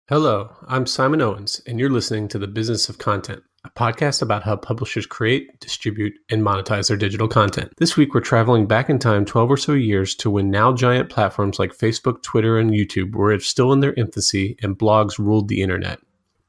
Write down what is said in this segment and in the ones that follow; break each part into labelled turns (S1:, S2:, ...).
S1: Hello, I'm Simon Owens, and you're listening to The Business of Content, a podcast about how publishers create, distribute, and monetize their digital content. This week, we're traveling back in time 12 or so years to when now giant platforms like Facebook, Twitter, and YouTube were still in their infancy and blogs ruled the internet.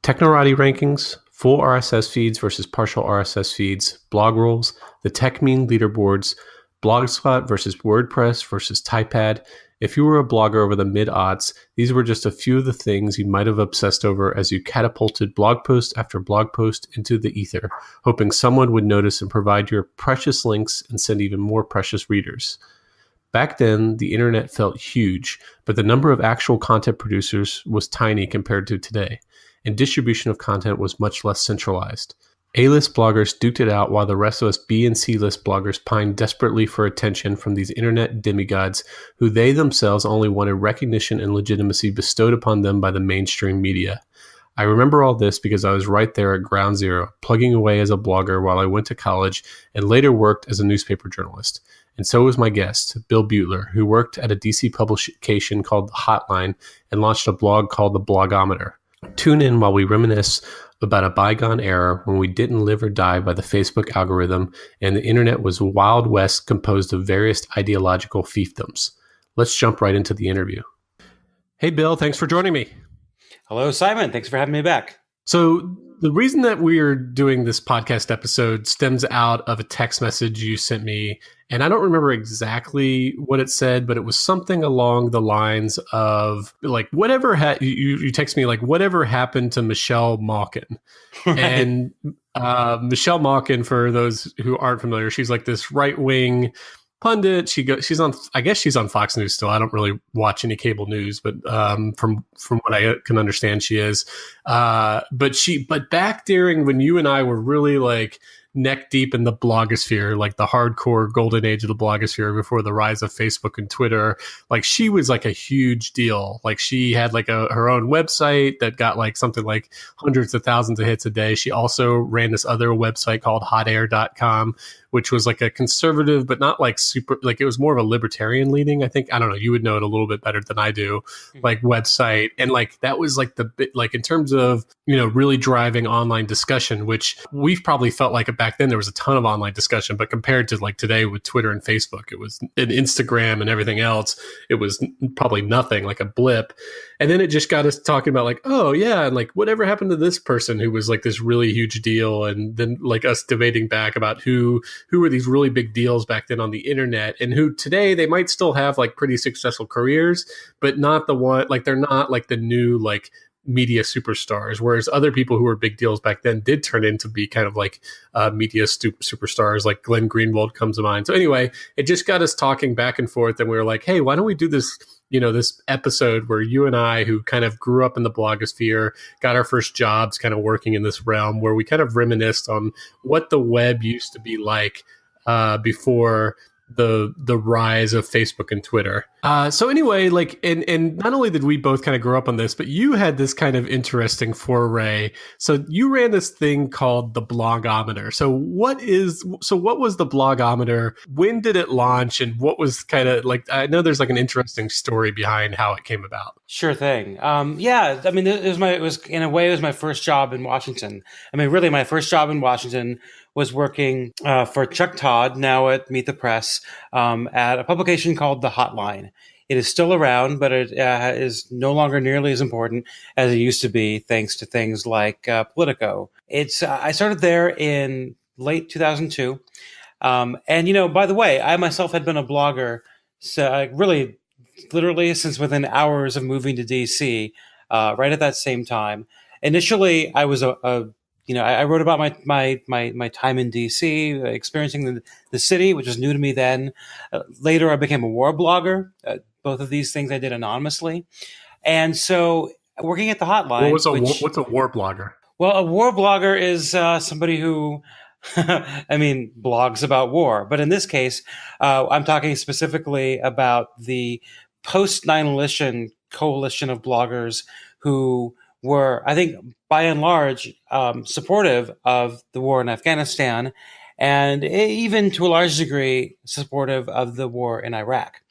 S1: Technorati rankings, full RSS feeds versus partial RSS feeds, Blogrolls, the Techmeme leaderboards, Blogspot versus Wordpress versus Typepad. If you were a blogger over the mid-aughts, these were just a few of the things you might have obsessed over as you catapulted blog post after blog post into the ether, hoping someone would notice and provide your precious links and send even more precious readers. Back then, the internet felt huge, but the number of actual content producers was tiny compared to today, and distribution of content was much less centralized. A-list bloggers duked it out while the rest of us B and C-list bloggers pined desperately for attention from these internet demigods who they themselves only wanted recognition and legitimacy bestowed upon them by the mainstream media. I remember all this because I was right there at ground zero, plugging away as a blogger while I went to college and later worked as a newspaper journalist. And so was my guest, Bill Beutler, who worked at a DC publication called Hotline and launched a blog called the Blogometer. Tune in while we reminisce about a bygone era when we didn't live or die by the Facebook algorithm and the internet was Wild West composed of various ideological fiefdoms. Let's jump right into the interview. Hey, Bill, thanks for joining me.
S2: Hello, Simon. Thanks for having me back.
S1: So the reason that we're doing this podcast episode stems out of a text message you sent me, and I don't remember exactly what it said, but it was something along the lines of like whatever you text me like whatever happened to Michelle Malkin. Right. And Michelle Malkin, for those who aren't familiar, she's like this right-wing pundit. She's on, I guess she's on Fox News still. I don't really watch any cable news, but from what I can understand, she is. But back during when you and I were really like neck deep in the blogosphere, like the hardcore golden age of the blogosphere before the rise of Facebook and Twitter, like she was like a huge deal. Like she had like her own website that got like something like hundreds of thousands of hits a day. She also ran this other website called hotair.com, which was like a conservative, but not like super, like it was more of a libertarian leaning. I think, I don't know, you would know it a little bit better than I do, like website. And like, that was like the bit, like in terms of, you know, really driving online discussion, which we've probably felt like back then there was a ton of online discussion, but compared to like today with Twitter and Facebook, it was and Instagram and everything else, it was probably nothing, like a blip. And then it just got us talking about like, oh yeah, and like whatever happened to this person who was like this really huge deal. And then like us debating back about who were these really big deals back then on the internet and who today they might still have like pretty successful careers, but not the one, like they're not like the new like media superstars, whereas other people who were big deals back then did turn into be kind of like media superstars, like Glenn Greenwald comes to mind. So anyway, it just got us talking back and forth, and we were like, hey, why don't we do this, you know, this episode where you and I, who kind of grew up in the blogosphere, got our first jobs kind of working in this realm, where we kind of reminisced on what the web used to be like before the rise of Facebook and Twitter. So anyway, like, and not only did we both kind of grow up on this, but you had this kind of interesting foray. So you ran this thing called the Blogometer. So what was the Blogometer? When did it launch? And what was kind of like, I know there's like an interesting story behind how it came about.
S2: Sure thing. Yeah, I mean, it was in a way, it was my first job in Washington. I mean, really my first job in Washington was working for Chuck Todd, now at Meet the Press, at a publication called The Hotline. It is still around, but it is no longer nearly as important as it used to be, thanks to things like Politico. I started there in late 2002. And, you know, by the way, I myself had been a blogger, so really, literally since within hours of moving to DC, right at that same time. Initially, I was I wrote about my time in DC, experiencing the city, which was new to me then. Later, I became a war blogger. Both of these things I did anonymously. And so working at the Hotline.
S1: What's a war blogger?
S2: Well, a war blogger is somebody who, I mean, blogs about war. But in this case, I'm talking specifically about the post 9/11 coalition of bloggers who were, I think, by and large, supportive of the war in Afghanistan, and even to a large degree supportive of the war in Iraq.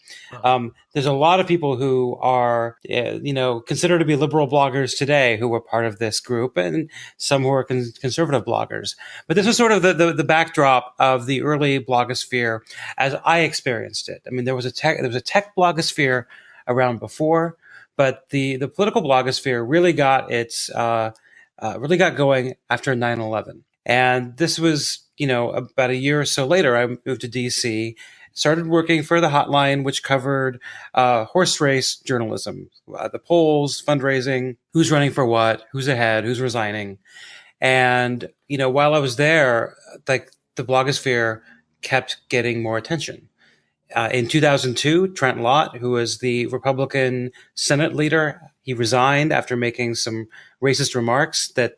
S2: There's a lot of people who are, considered to be liberal bloggers today who were part of this group, and some who are conservative bloggers. But this was sort of the backdrop of the early blogosphere as I experienced it. I mean, there was a tech blogosphere around before, but the political blogosphere really got going after 9/11. And this was, about a year or so later, I moved to DC, started working for the Hotline, which covered horse race journalism, the polls, fundraising, who's running for what, who's ahead, who's resigning. And, while I was there, like, the blogosphere kept getting more attention. In 2002, Trent Lott, who was the Republican Senate leader, he resigned after making some racist remarks that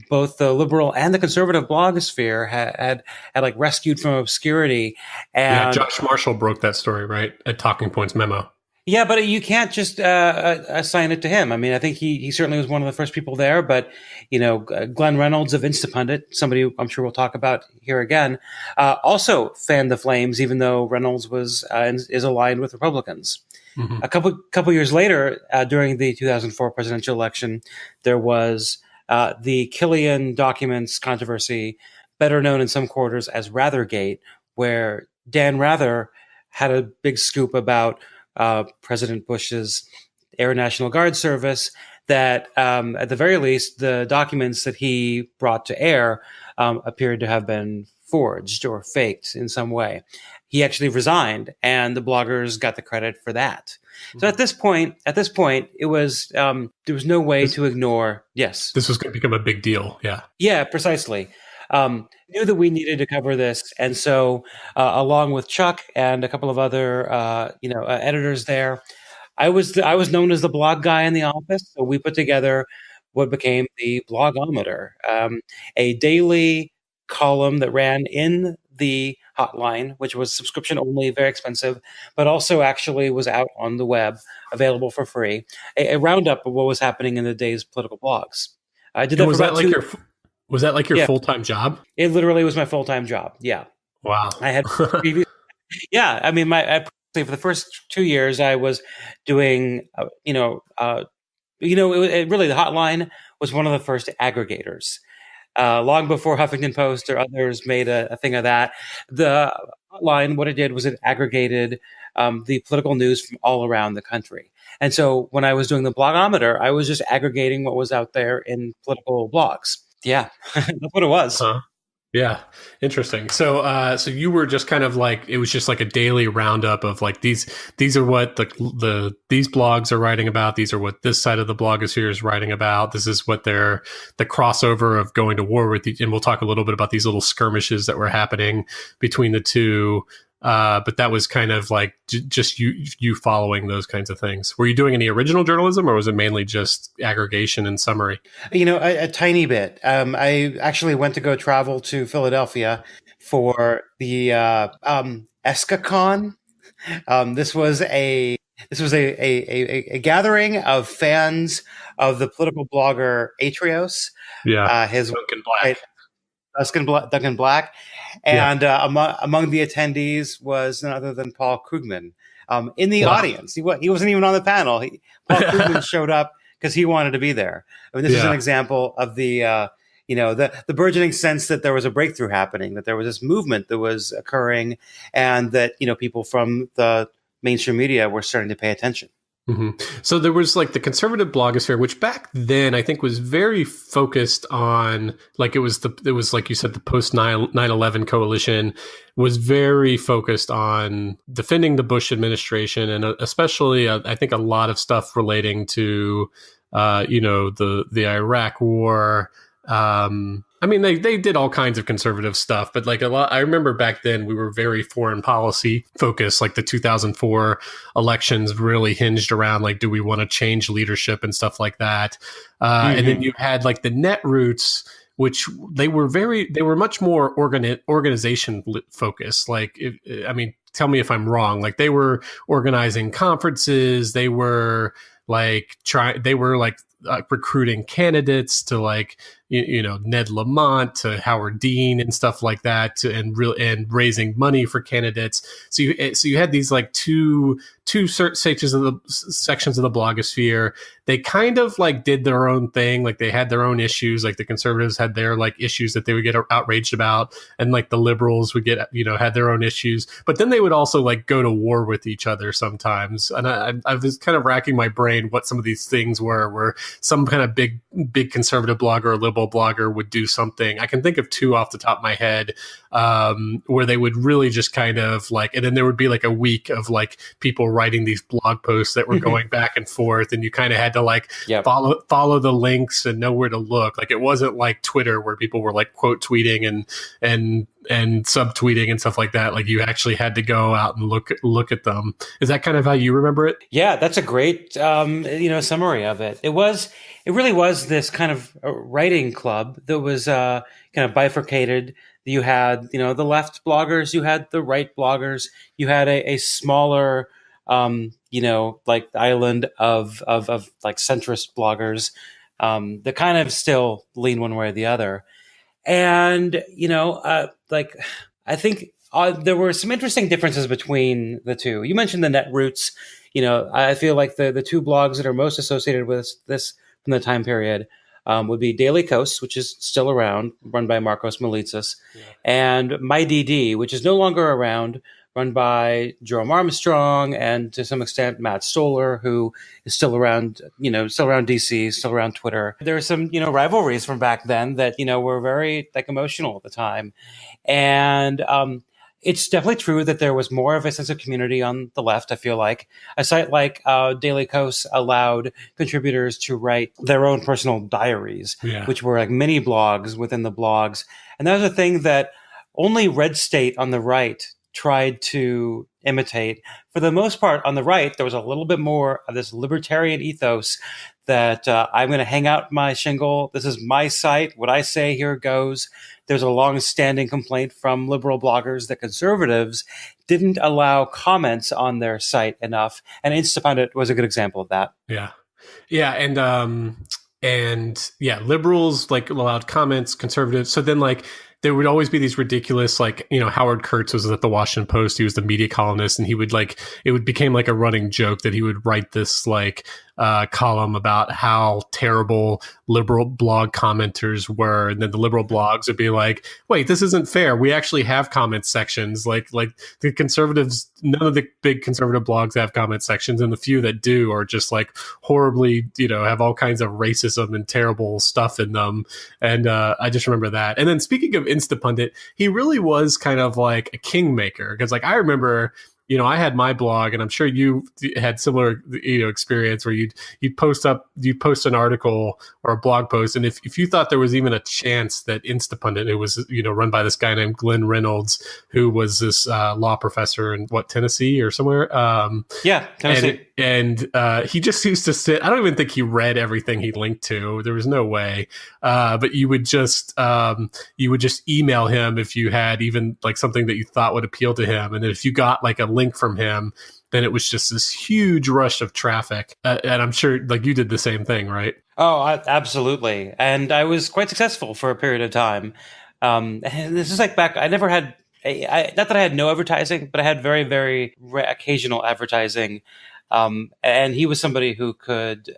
S2: both the liberal and the conservative blogosphere had like rescued from obscurity. And
S1: Josh Marshall broke that story, right? At Talking Points memo.
S2: Yeah, but you can't just assign it to him. I mean, I think he certainly was one of the first people there. But, Glenn Reynolds of Instapundit, somebody I'm sure we'll talk about here again, also fanned the flames, even though Reynolds is aligned with Republicans. Mm-hmm. A couple years later, during the 2004 presidential election, there was the Killian documents controversy, better known in some quarters as Rathergate, where Dan Rather had a big scoop about President Bush's Air National Guard service that, at the very least, the documents that he brought to air appeared to have been forged or faked in some way. He actually resigned, and the bloggers got the credit for that. So at this point, it was there was no way to ignore. Yes,
S1: this was going to become a big deal.
S2: Yeah, precisely. Knew that we needed to cover this, and so along with Chuck and a couple of other editors there, I was known as the blog guy in the office. So we put together what became the Blogometer, a daily column that ran in the Hotline, which was subscription only, very expensive, but also actually was out on the web, available for free. A roundup of what was happening in the day's political blogs. I did that for about 2 years.
S1: Was that like your full-time job?
S2: It literally was my full-time job. Yeah.
S1: Wow.
S2: I had previous. Yeah. I mean, for the first 2 years, I was doing, really the Hotline was one of the first aggregators. Long before Huffington Post or others made a thing of that. The Hotline, what it did was it aggregated the political news from all around the country. And so when I was doing the Blogometer, I was just aggregating what was out there in political blogs. Yeah, that's what it was.
S1: Yeah, interesting. So, so you were just kind of like, it was just like a daily roundup of like these are what these blogs are writing about. These are what this side of the blogosphere is writing about. This is what the crossover of going to war with. And we'll talk a little bit about these little skirmishes that were happening between the two. But that was kind of like just you following those kinds of things. Were you doing any original journalism, or was it mainly just aggregation and summary?
S2: A tiny bit. I actually went to go travel to Philadelphia for the ESCACon. This was a gathering of fans of the political blogger Atrios.
S1: Yeah,
S2: his
S1: Duncan Black.
S2: Duncan Black. And among the attendees was none other than Paul Krugman. In the audience, he wasn't even on the panel. Paul Krugman showed up because he wanted to be there. I mean, this is an example of the burgeoning sense that there was a breakthrough happening, that there was this movement that was occurring, and that people from the mainstream media were starting to pay attention.
S1: Mm-hmm. So there was like the conservative blogosphere, which back then I think was very focused on, like it was like you said, the post 9/11 coalition was very focused on defending the Bush administration, and especially I think a lot of stuff relating to the Iraq war. I mean, they did all kinds of conservative stuff, but like a lot, I remember back then we were very foreign policy focused. Like the 2004 elections really hinged around like, do we want to change leadership and stuff like that? And then you had like the Netroots, which they were much more organization focused. Like, tell me if I'm wrong. Like they were organizing conferences. They were like recruiting candidates to like, Ned Lamont to Howard Dean and stuff like that, and raising money for candidates. So you had these like two sections of the blogosphere. They kind of like did their own thing. Like they had their own issues. Like the conservatives had their like issues that they would get outraged about, and like the liberals would get, had their own issues. But then they would also like go to war with each other sometimes. And I was kind of racking my brain what some of these things were, where some kind of big conservative blogger or liberal blogger would do something. I can think of two off the top of my head, where they would really just kind of like, and then there would be like a week of like people writing these blog posts that were going back and forth, and you kind of had to like follow the links and know where to look. Like it wasn't like Twitter where people were like quote tweeting and subtweeting and stuff like that. Like you actually had to go out and look at them. Is that kind of how you remember it?
S2: Yeah, that's a great summary of it. It really was this kind of writing club that was kind of bifurcated. You had the left bloggers, you had the right bloggers, you had a smaller like island of like centrist bloggers that kind of still lean one way or the other. And, like I think there were some interesting differences between the two. You mentioned the Netroots. I feel like the two blogs that are most associated with this from the time period would be Daily Kos, which is still around, run by Marcos Melitsas, and MyDD, which is no longer around, run by Jerome Armstrong and to some extent Matt Stoller, who is still around, still around DC, still around Twitter. There are some, rivalries from back then that, were very like emotional at the time. And it's definitely true that there was more of a sense of community on the left, I feel like. A site like Daily Kos allowed contributors to write their own personal diaries, which were like mini blogs within the blogs. And that was a thing that only Red State on the right tried to imitate. For the most part, on the right, there was a little bit more of this libertarian ethos that I'm going to hang out my shingle. This is my site. What I say, here goes. There's a long-standing complaint from liberal bloggers that conservatives didn't allow comments on their site enough. And Instapundit was a good example of that.
S1: Yeah. Yeah. And liberals like allowed comments, conservatives. So then like, there would always be these ridiculous, like, Howard Kurtz was at the Washington Post. He was the media columnist, and he would became like a running joke that he would write this like column about how terrible liberal blog commenters were. And then the liberal blogs would be like, wait, this isn't fair. We actually have comment sections. Like the conservatives, none of the big conservative blogs have comment sections. And the few that do are just like horribly, have all kinds of racism and terrible stuff in them. And I just remember that. And then speaking of Instapundit, he really was kind of like a kingmaker, because like I remember, I had my blog, and I'm sure you had similar, experience where you'd post an article or a blog post, and if you thought there was even a chance that Instapundit, it was run by this guy named Glenn Reynolds, who was this law professor in Tennessee or somewhere.
S2: Tennessee.
S1: And he just used to sit. I don't even think he read everything he linked to. There was no way. But you would just email him if you had even like something that you thought would appeal to him, and if you got like a link from him, then it was just this huge rush of traffic. And I'm sure like you did the same thing, right?
S2: Oh, absolutely. And I was quite successful for a period of time. And this is like back. I never had. Not that I had no advertising, but I had very, very occasional advertising. And he was somebody who could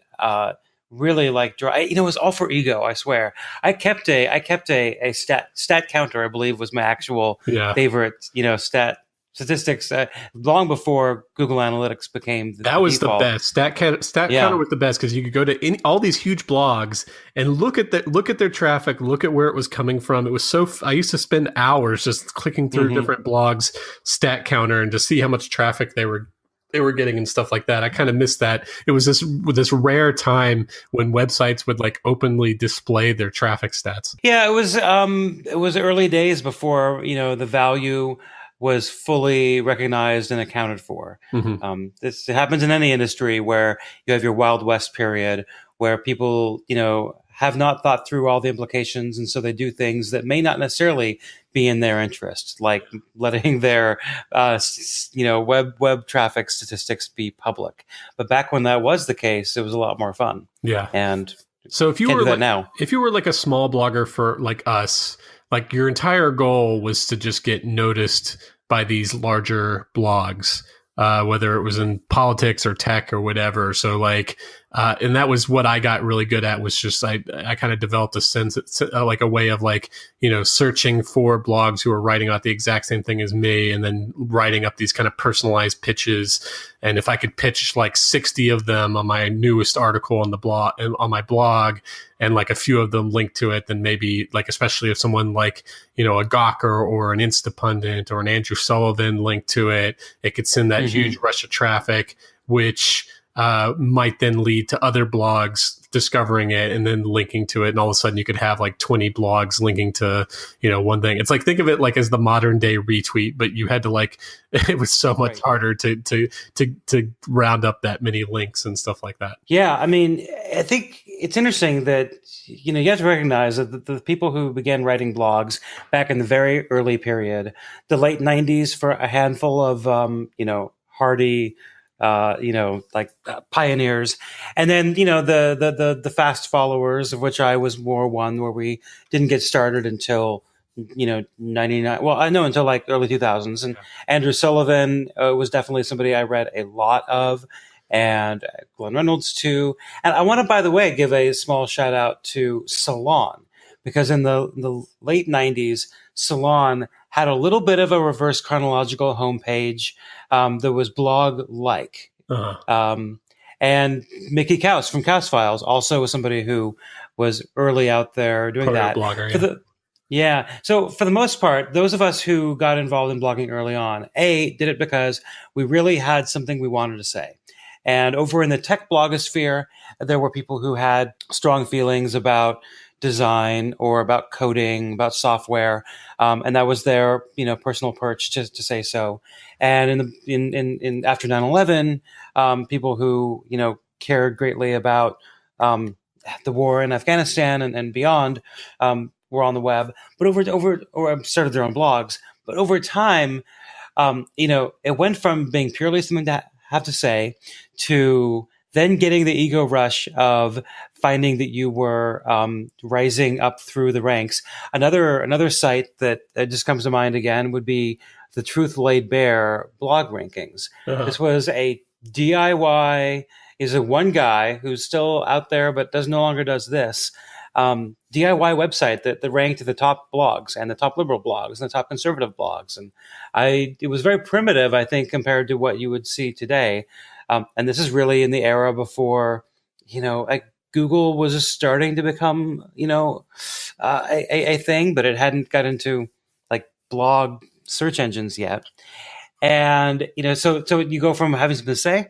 S2: really like draw. It was all for ego, I swear. I kept a stat counter, I believe, was my actual favorite. Statistics long before Google Analytics became the
S1: was
S2: default.
S1: The best. Stat counter was the best, because you could go to all these huge blogs and look at their traffic, look at where it was coming from. It was so I used to spend hours just clicking through different blogs, stat counter, and to see how much traffic they were getting and stuff like that. I kind of missed that. It was this rare time when websites would like openly display their traffic stats.
S2: Yeah, it was early days before the value was fully recognized and accounted for. This happens in any industry where you have your Wild West period where people, have not thought through all the implications. And so they do things that may not necessarily be in their interest, like letting their, web traffic statistics be public. But back when that was the case, it was a lot more fun.
S1: Yeah.
S2: And
S1: So if you
S2: Can't
S1: were
S2: do that
S1: like
S2: now.
S1: if you were like a small blogger for like us, like your entire goal was to just get noticed by these larger blogs, whether it was in politics or tech or whatever. So like, and that was what I got really good at, was just I kind of developed a sense, like a way of like, searching for blogs who are writing about the exact same thing as me, and then writing up these kind of personalized pitches. And if I could pitch like 60 of them on my newest article on the blog, on my blog, and like a few of them linked to it, then maybe, like, especially if someone like, a Gawker or an Instapundit or an Andrew Sullivan linked to it, it could send that huge rush of traffic, which might then lead to other blogs discovering it and then linking to it. And all of a sudden you could have like 20 blogs linking to, one thing. It's like, think of it like as the modern day retweet, but you had to like, it was so much harder to round up that many links and stuff like that.
S2: Yeah. I mean, I think it's interesting that, you have to recognize that the people who began writing blogs back in the very early period, the late 90s, for a handful of, hardy, pioneers. And then, the fast followers, of which I was more one, where we didn't get started until, 99. Well, I know until like early 2000s. And Andrew Sullivan was definitely somebody I read a lot of, and Glenn Reynolds too. And I want to, by the way, give a small shout out to Salon, because in the late 90s, Salon had a little bit of a reverse chronological homepage. There was blog like. And Mickey Kaus from Kaus Files also was somebody who was early out there doing that.
S1: Blogger,
S2: yeah. So for the most part, those of us who got involved in blogging early on, did it because we really had something we wanted to say. And over in the tech blogosphere, there were people who had strong feelings about design or about coding, about software, and that was their personal perch to say so. And in after 9/11, people who cared greatly about the war in Afghanistan and beyond were on the web, but or started their own blogs. But over time, it went from being purely something to have to say to then getting the ego rush of finding that you were rising up through the ranks. Another site that just comes to mind again would be the Truth Laid Bare blog rankings. This was a DIY. Is a one guy who's still out there but no longer does this. DIY website that ranked the top blogs and the top liberal blogs and the top conservative blogs. And it was very primitive, I think, compared to what you would see today. And this is really in the era before, Google was just starting to become, a thing, but it hadn't got into like blog search engines yet. And, so you go from having something to say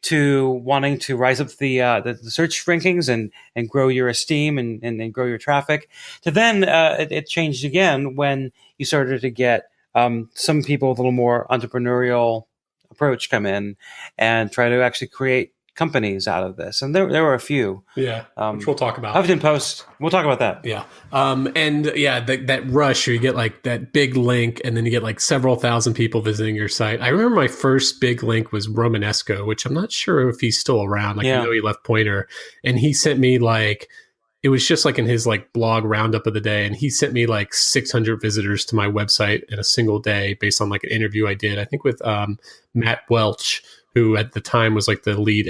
S2: to wanting to rise up the search rankings and grow your esteem and grow your traffic, to then it changed again when you started to get some people with a little more entrepreneurial approach come in and try to actually create companies out of this. And there were a few.
S1: Yeah, which we'll talk about.
S2: Huffington Post. We'll talk about that.
S1: Yeah. That rush where you get like that big link and then you get like several thousand people visiting your site. I remember my first big link was Romanesco, which I'm not sure if he's still around. I know he left Pointer, and he sent me like, it was just like in his like blog roundup of the day, and he sent me like 600 visitors to my website in a single day based on like an interview I did, I think with Matt Welch, who at the time was like the lead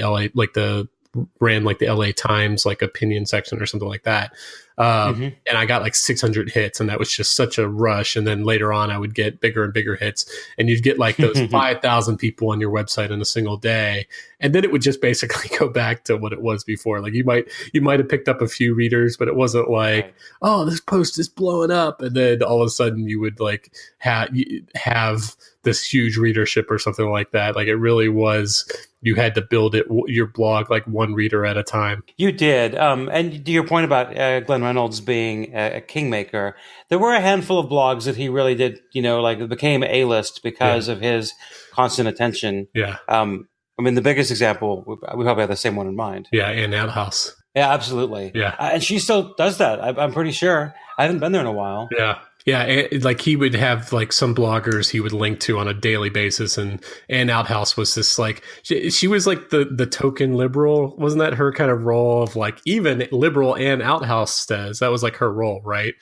S1: ran like the LA Times like opinion section or something like that. And I got like 600 hits, and that was just such a rush. And then later on I would get bigger and bigger hits, and you'd get like those 5,000 people on your website in a single day. And then it would just basically go back to what it was before. Like you might have picked up a few readers, but it wasn't like, oh, this post is blowing up. And then all of a sudden you would like have this huge readership or something like that. Like it really was, you had to build your blog like one reader at a time.
S2: You did. And to your point about Glenn Reynolds being a kingmaker, there were a handful of blogs that he really did, became A-list because of his constant attention.
S1: Yeah.
S2: I mean, the biggest example, we probably have the same one in mind.
S1: Yeah, Ann Outhouse.
S2: Yeah, absolutely.
S1: Yeah.
S2: And she still does that. I'm pretty sure. I haven't been there in a while.
S1: Yeah. Yeah, like he would have like some bloggers he would link to on a daily basis, and Outhouse was this like she was like the token liberal, wasn't that her kind of role of like even liberal and Outhouse says that was like her role, right?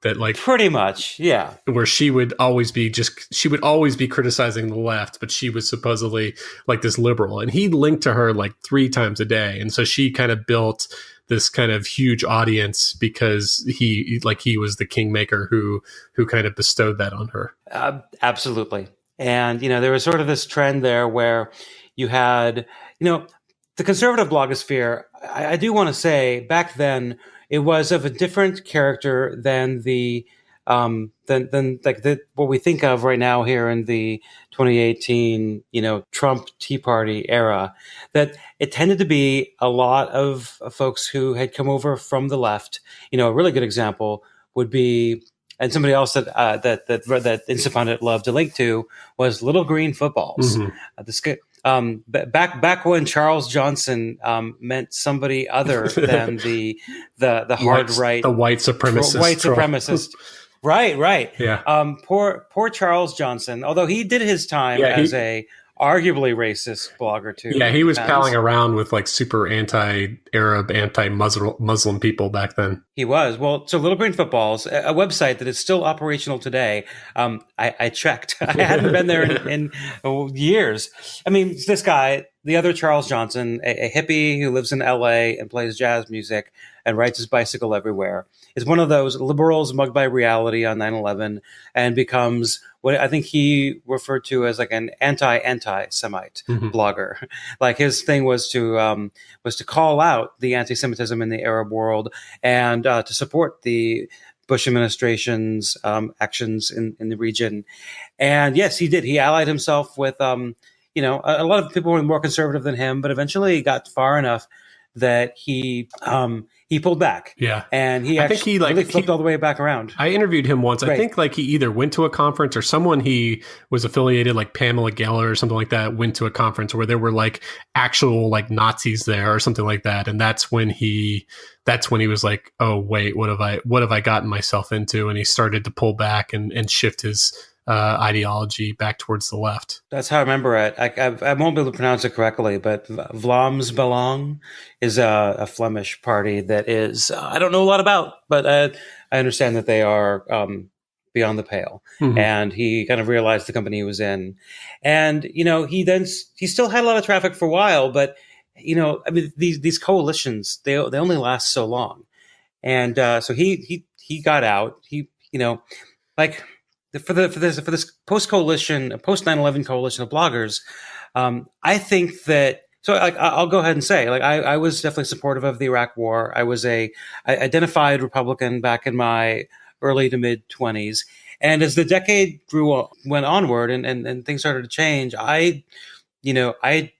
S1: That like
S2: pretty much, yeah.
S1: Where she would always be criticizing the left, but she was supposedly like this liberal, and he linked to her like 3 times a day, and so she kind of built this kind of huge audience because he was the kingmaker who kind of bestowed that on her.
S2: Absolutely. And, there was sort of this trend there where you had, the conservative blogosphere, I do want to say back then it was of a different character than what we think of right now here in the 2018, Trump Tea Party era, that it tended to be a lot of folks who had come over from the left. A really good example would be, and somebody else that Instapundit loved to link to was Little Green Footballs. Back when Charles Johnson meant somebody other than the hard right,
S1: the white supremacist.
S2: Right.
S1: Yeah.
S2: Poor Charles Johnson, although he did his time as a arguably racist blogger too.
S1: Yeah, he was palling around with like super anti-Arab, anti-Muslim people back then.
S2: He was. Well, so Little Green Footballs, a website that is still operational today. I checked. I hadn't been there in years. I mean, this guy, the other Charles Johnson, a hippie who lives in LA and plays jazz music and rides his bicycle everywhere, is one of those liberals mugged by reality on 9/11 and becomes what I think he referred to as like an anti-Semite blogger. Like his thing was to call out the anti-Semitism in the Arab world and to support the Bush administration's actions in the region. And yes, he did. He allied himself with a lot of people were more conservative than him, but eventually got far enough that he pulled back.
S1: Yeah.
S2: And he really flipped all the way back around.
S1: I interviewed him once. Right. I think like he either went to a conference or someone he was affiliated, like Pamela Geller or something like that, went to a conference where there were like actual like Nazis there or something like that. And that's when he was like, oh wait, what have I gotten myself into? And he started to pull back and shift his ideology back towards the left.
S2: That's how I remember it. I won't be able to pronounce it correctly, but Vlaams Belang is a Flemish party that is I don't know a lot about, but I understand that they are beyond the pale. And he kind of realized the company he was in, and he still had a lot of traffic for a while, but I mean these coalitions they only last so long, and so he got out. He like. For this post 9/11 coalition of bloggers, I think that. So I'll go ahead and say, like I was definitely supportive of the Iraq War. I was I identified Republican back in my early to mid 20s, and as the decade went onward and things started to change, I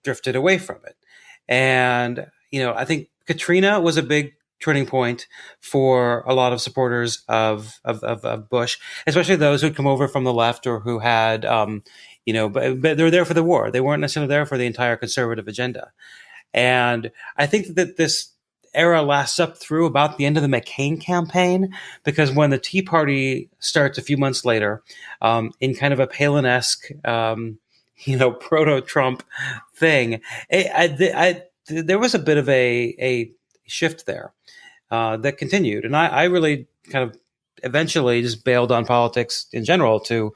S2: drifted away from it, and I think Katrina was a big turning point for a lot of supporters of Bush, especially those who'd come over from the left or who had, but they were there for the war. They weren't necessarily there for the entire conservative agenda. And I think that this era lasts up through about the end of the McCain campaign, because when the Tea Party starts a few months later, in kind of a Palin-esque, proto-Trump thing, there was a bit of a shift there. That continued. And I really kind of eventually just bailed on politics in general to,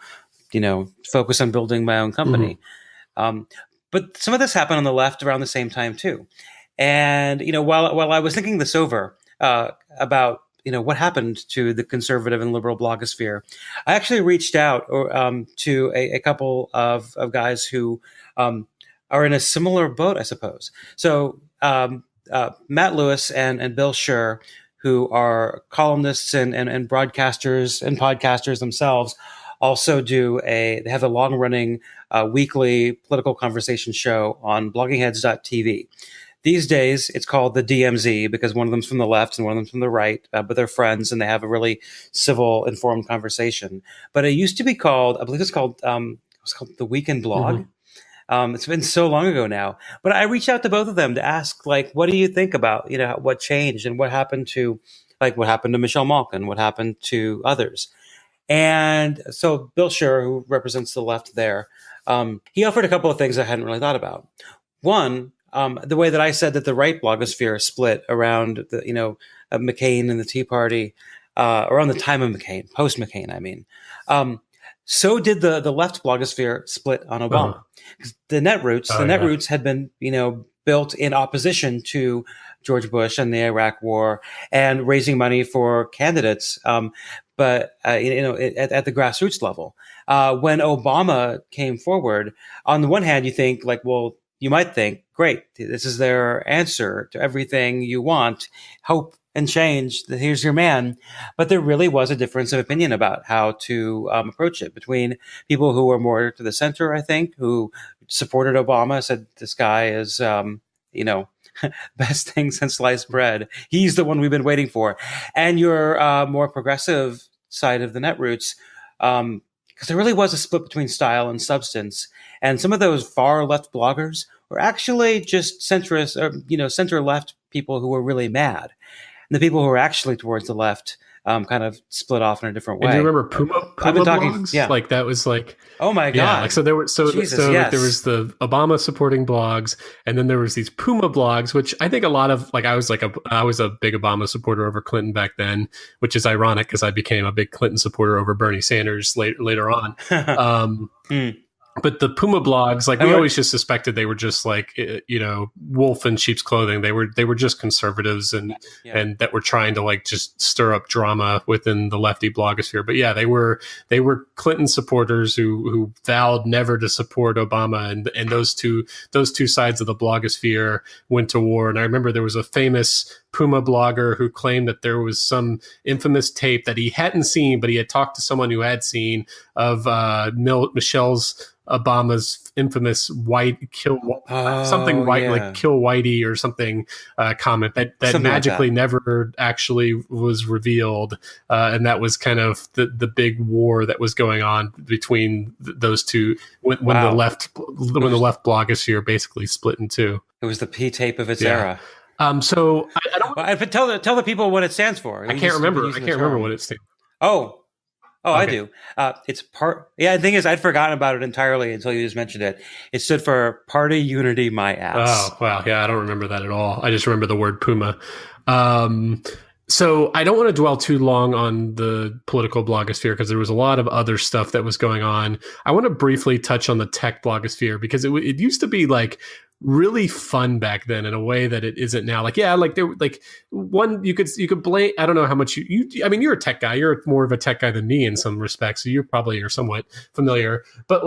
S2: focus on building my own company. But some of this happened on the left around the same time too. And, while I was thinking this over about, what happened to the conservative and liberal blogosphere, I actually reached out to a couple of guys who are in a similar boat, I suppose. So, Matt Lewis and Bill Scher, who are columnists and broadcasters and podcasters themselves, also they have a long running weekly political conversation show on bloggingheads.tv. These days, it's called the DMZ because one of them's from the left and one of them's from the right, but they're friends and they have a really civil, informed conversation. But it used to be called, I believe it's called the Weekend Blog. It's been so long ago now, but I reached out to both of them to ask, like, what do you think about, what changed and what happened to Michelle Malkin, what happened to others? And so Bill Scher, who represents the left there, he offered a couple of things I hadn't really thought about. One, the way that I said that the right blogosphere split around McCain and the Tea Party, around the time of McCain, post McCain, I mean. So did the left blogosphere split on Obama. The netroots had been, built in opposition to George Bush and the Iraq War and raising money for candidates. But at the grassroots level, when Obama came forward, on the one hand, you might think, great, this is their answer to everything you want, hope and change. Here's your man. But there really was a difference of opinion about how to approach it between people who were more to the center, I think, who supported Obama, said this guy is, best thing since sliced bread. He's the one we've been waiting for. And your more progressive side of the netroots, because there really was a split between style and substance. And some of those far left bloggers were actually just centrist or, center left people who were really mad. And the people who were actually towards the left kind of split off in a different way.
S1: And do you remember Puma blogs? Yeah. Like that was like,
S2: oh my God.
S1: Yeah, like so there were
S2: Jesus,
S1: yes. There was the Obama supporting blogs, and then there was these Puma blogs, which I think a lot of I was a big Obama supporter over Clinton back then, which is ironic because I became a big Clinton supporter over Bernie Sanders later on. But the Puma blogs, we always just suspected they were just wolf in sheep's clothing. They were just conservatives and that were trying to just stir up drama within the lefty blogosphere. But yeah, they were Clinton supporters who vowed never to support Obama, and those two sides of the blogosphere went to war. And I remember there was a famous Puma blogger who claimed that there was some infamous tape that he hadn't seen, but he had talked to someone who had seen of Michelle's Obama's infamous kill Whitey or something comment that something magically never actually was revealed, and that was kind of the big war that was going on between those two when the left blogosphere basically split in two.
S2: It was the P tape of its era.
S1: So I don't.
S2: But tell the people what it stands for.
S1: I can't remember what it stands for.
S2: Oh, okay. I do. It's part. Yeah, the thing is, I'd forgotten about it entirely until you just mentioned it. It stood for Party Unity My Ass.
S1: Oh, wow. Yeah, I don't remember that at all. I just remember the word Puma. So I don't want to dwell too long on the political blogosphere because there was a lot of other stuff that was going on. I want to briefly touch on the tech blogosphere because it used to be really fun back then in a way that it isn't now. You could blame, I don't know how much I mean, you're a tech guy, you're more of a tech guy than me in some respects, so you probably are somewhat familiar, but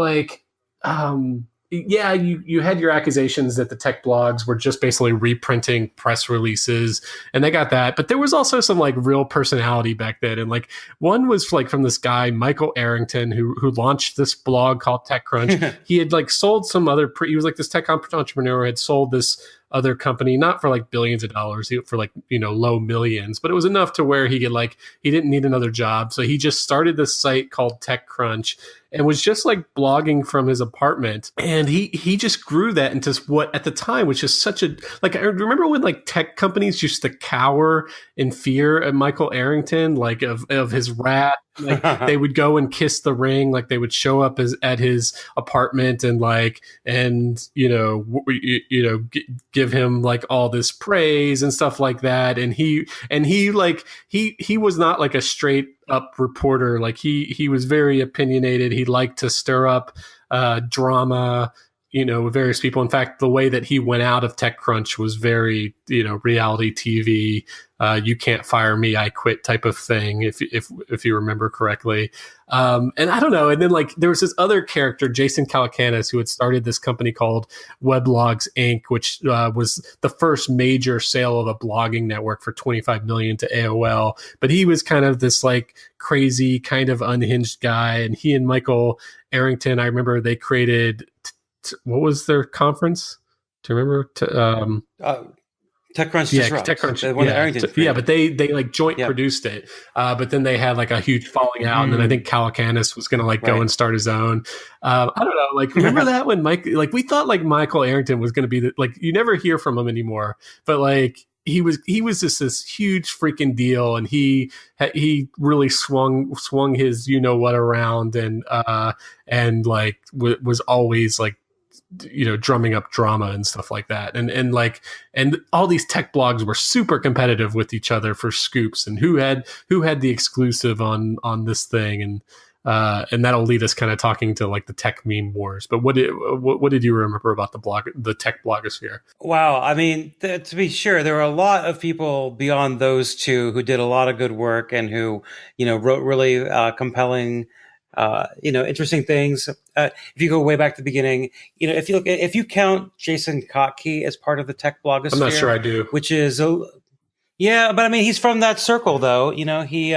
S1: you had your accusations that the tech blogs were just basically reprinting press releases, and they got that. But there was also some real personality back then, and one was from this guy Michael Arrington who launched this blog called TechCrunch. He had sold some other. He was this tech entrepreneur who had sold this other company, not for billions of dollars, for low millions, but it was enough to where he could he didn't need another job, so he just started this site called TechCrunch and was just blogging from his apartment, and he just grew that into what at the time was just such a I remember when tech companies used to cower in fear at Michael Arrington, of his wrath. They would go and kiss the ring, they would show up at his apartment and give him all this praise and stuff like that. And he was not a straight up reporter. He was very opinionated. He liked to stir up drama, with various people. In fact, the way that he went out of TechCrunch was very, reality TV, you can't fire me, I quit type of thing, if you remember correctly. And I don't know. And then there was this other character, Jason Calacanis, who had started this company called Weblogs Inc., which was the first major sale of a blogging network for $25 million to AOL. But he was kind of this crazy, kind of unhinged guy. And he and Michael Arrington, I remember they created what was their conference? Do you remember?
S2: TechCrunch
S1: Disrupt. TechCrunch. But they joint produced it. But then they had a huge falling out, and then I think Calacanis was going to go and start his own. I don't know. Remember that when Mike? We thought Michael Arrington was going to be you never hear from him anymore. But he was just this huge freaking deal, and he really swung his what around, and like was always like drumming up drama and stuff like that, and all these tech blogs were super competitive with each other for scoops and who had the exclusive on this thing, and that'll lead us kind of talking to like the tech meme wars. But what did you remember about the tech blogosphere?
S2: Wow. I mean, to be sure, there were a lot of people beyond those two who did a lot of good work and who, wrote really compelling, interesting things. If you go way back to the beginning, if you count Jason Kottke as part of the tech blogosphere,
S1: I'm not sure I do.
S2: Which is yeah, but I mean, he's from that circle, though. He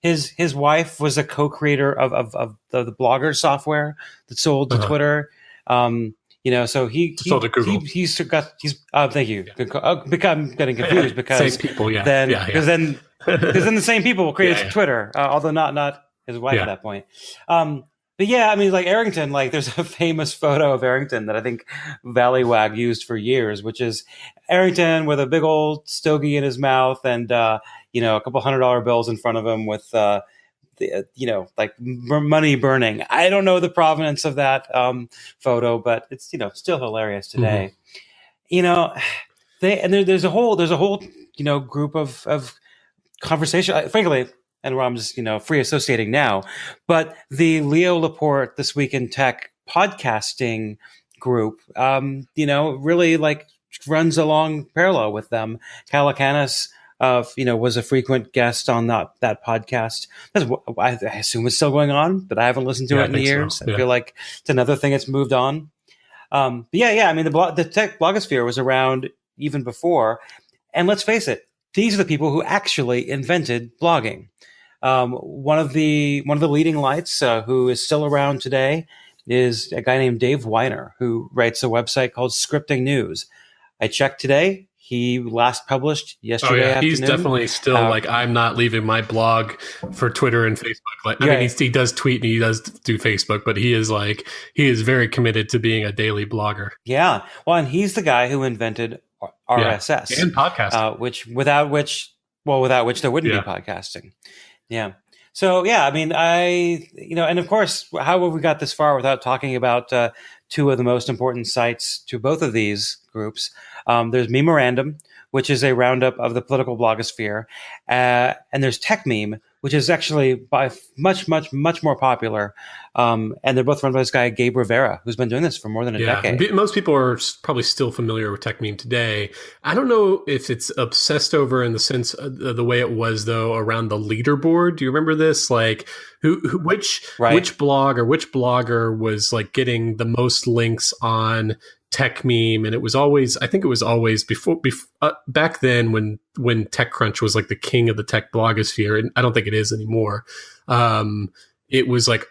S2: his wife was a co-creator of the Blogger software that sold to Twitter. So he
S1: sold to Google.
S2: He's thank you. I'm getting confused because
S1: same people,
S2: because then the same people created Twitter, although not his wife at that point. But yeah, I mean, like Arrington, like there's a famous photo of Arrington that I think Valleywag used for years, which is Arrington with a big old stogie in his mouth and, a couple $100 bills in front of him with, like money burning. I don't know the provenance of that photo, but it's, still hilarious today. Mm-hmm. There's a whole, group of conversation, frankly, and where I'm just, free associating now. But the Leo Laporte This Week in Tech podcasting group, really like runs along parallel with them. Calacanis, was a frequent guest on that podcast. That's what I assume it's still going on, but I haven't listened to it in years. So. I feel like it's another thing that's moved on. But yeah. I mean, the tech blogosphere was around even before. And let's face it, these are the people who actually invented blogging. One of the leading lights who is still around today is a guy named Dave Weiner, who writes a website called Scripting News. I checked today. He last published yesterday afternoon.
S1: He's definitely still like, I'm not leaving my blog for Twitter and Facebook. Like, I mean, he does tweet and he does do Facebook, but he is very committed to being a daily blogger.
S2: Yeah. Well, and he's the guy who invented RSS
S1: and podcasting,
S2: without which there wouldn't be podcasting. Yeah. So, yeah, I mean, and of course, how have we got this far without talking about two of the most important sites to both of these groups? There's Memorandum, which is a roundup of the political blogosphere. And there's Techmeme, which is actually by much, much, much more popular. And they're both run by this guy, Gabe Rivera, who's been doing this for more than a decade.
S1: Most people are probably still familiar with Techmeme today. I don't know if it's obsessed over in the sense of the way it was, though, around the leaderboard. Do you remember this? Like, which blog or which blogger was like getting the most links on Techmeme? And it was always before back then when TechCrunch was like the king of the tech blogosphere, and I don't think it is anymore. It was like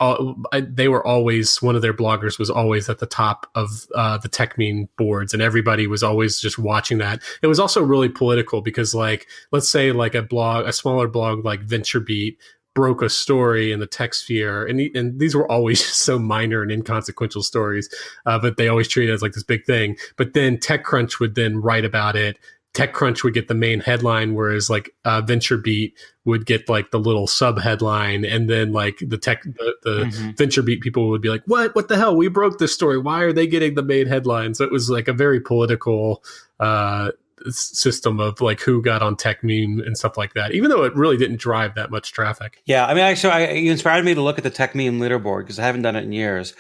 S1: they were always, one of their bloggers was always at the top of the Techmeme boards, and everybody was always just watching that. It was also really political because, like, let's say like a smaller blog like VentureBeat broke a story in the tech sphere, and these were always so minor and inconsequential stories, but they always treat it as like this big thing. But then TechCrunch would then write about it. TechCrunch would get the main headline, whereas like VentureBeat would get like the little sub headline, and then like the VentureBeat people would be like, "What the hell? We broke this story. Why are they getting the main headline?" So it was like a very political system of like who got on Techmeme and stuff like that, even though it really didn't drive that much traffic.
S2: Yeah, I mean, actually, you inspired me to look at the Techmeme leaderboard because I haven't done it in years.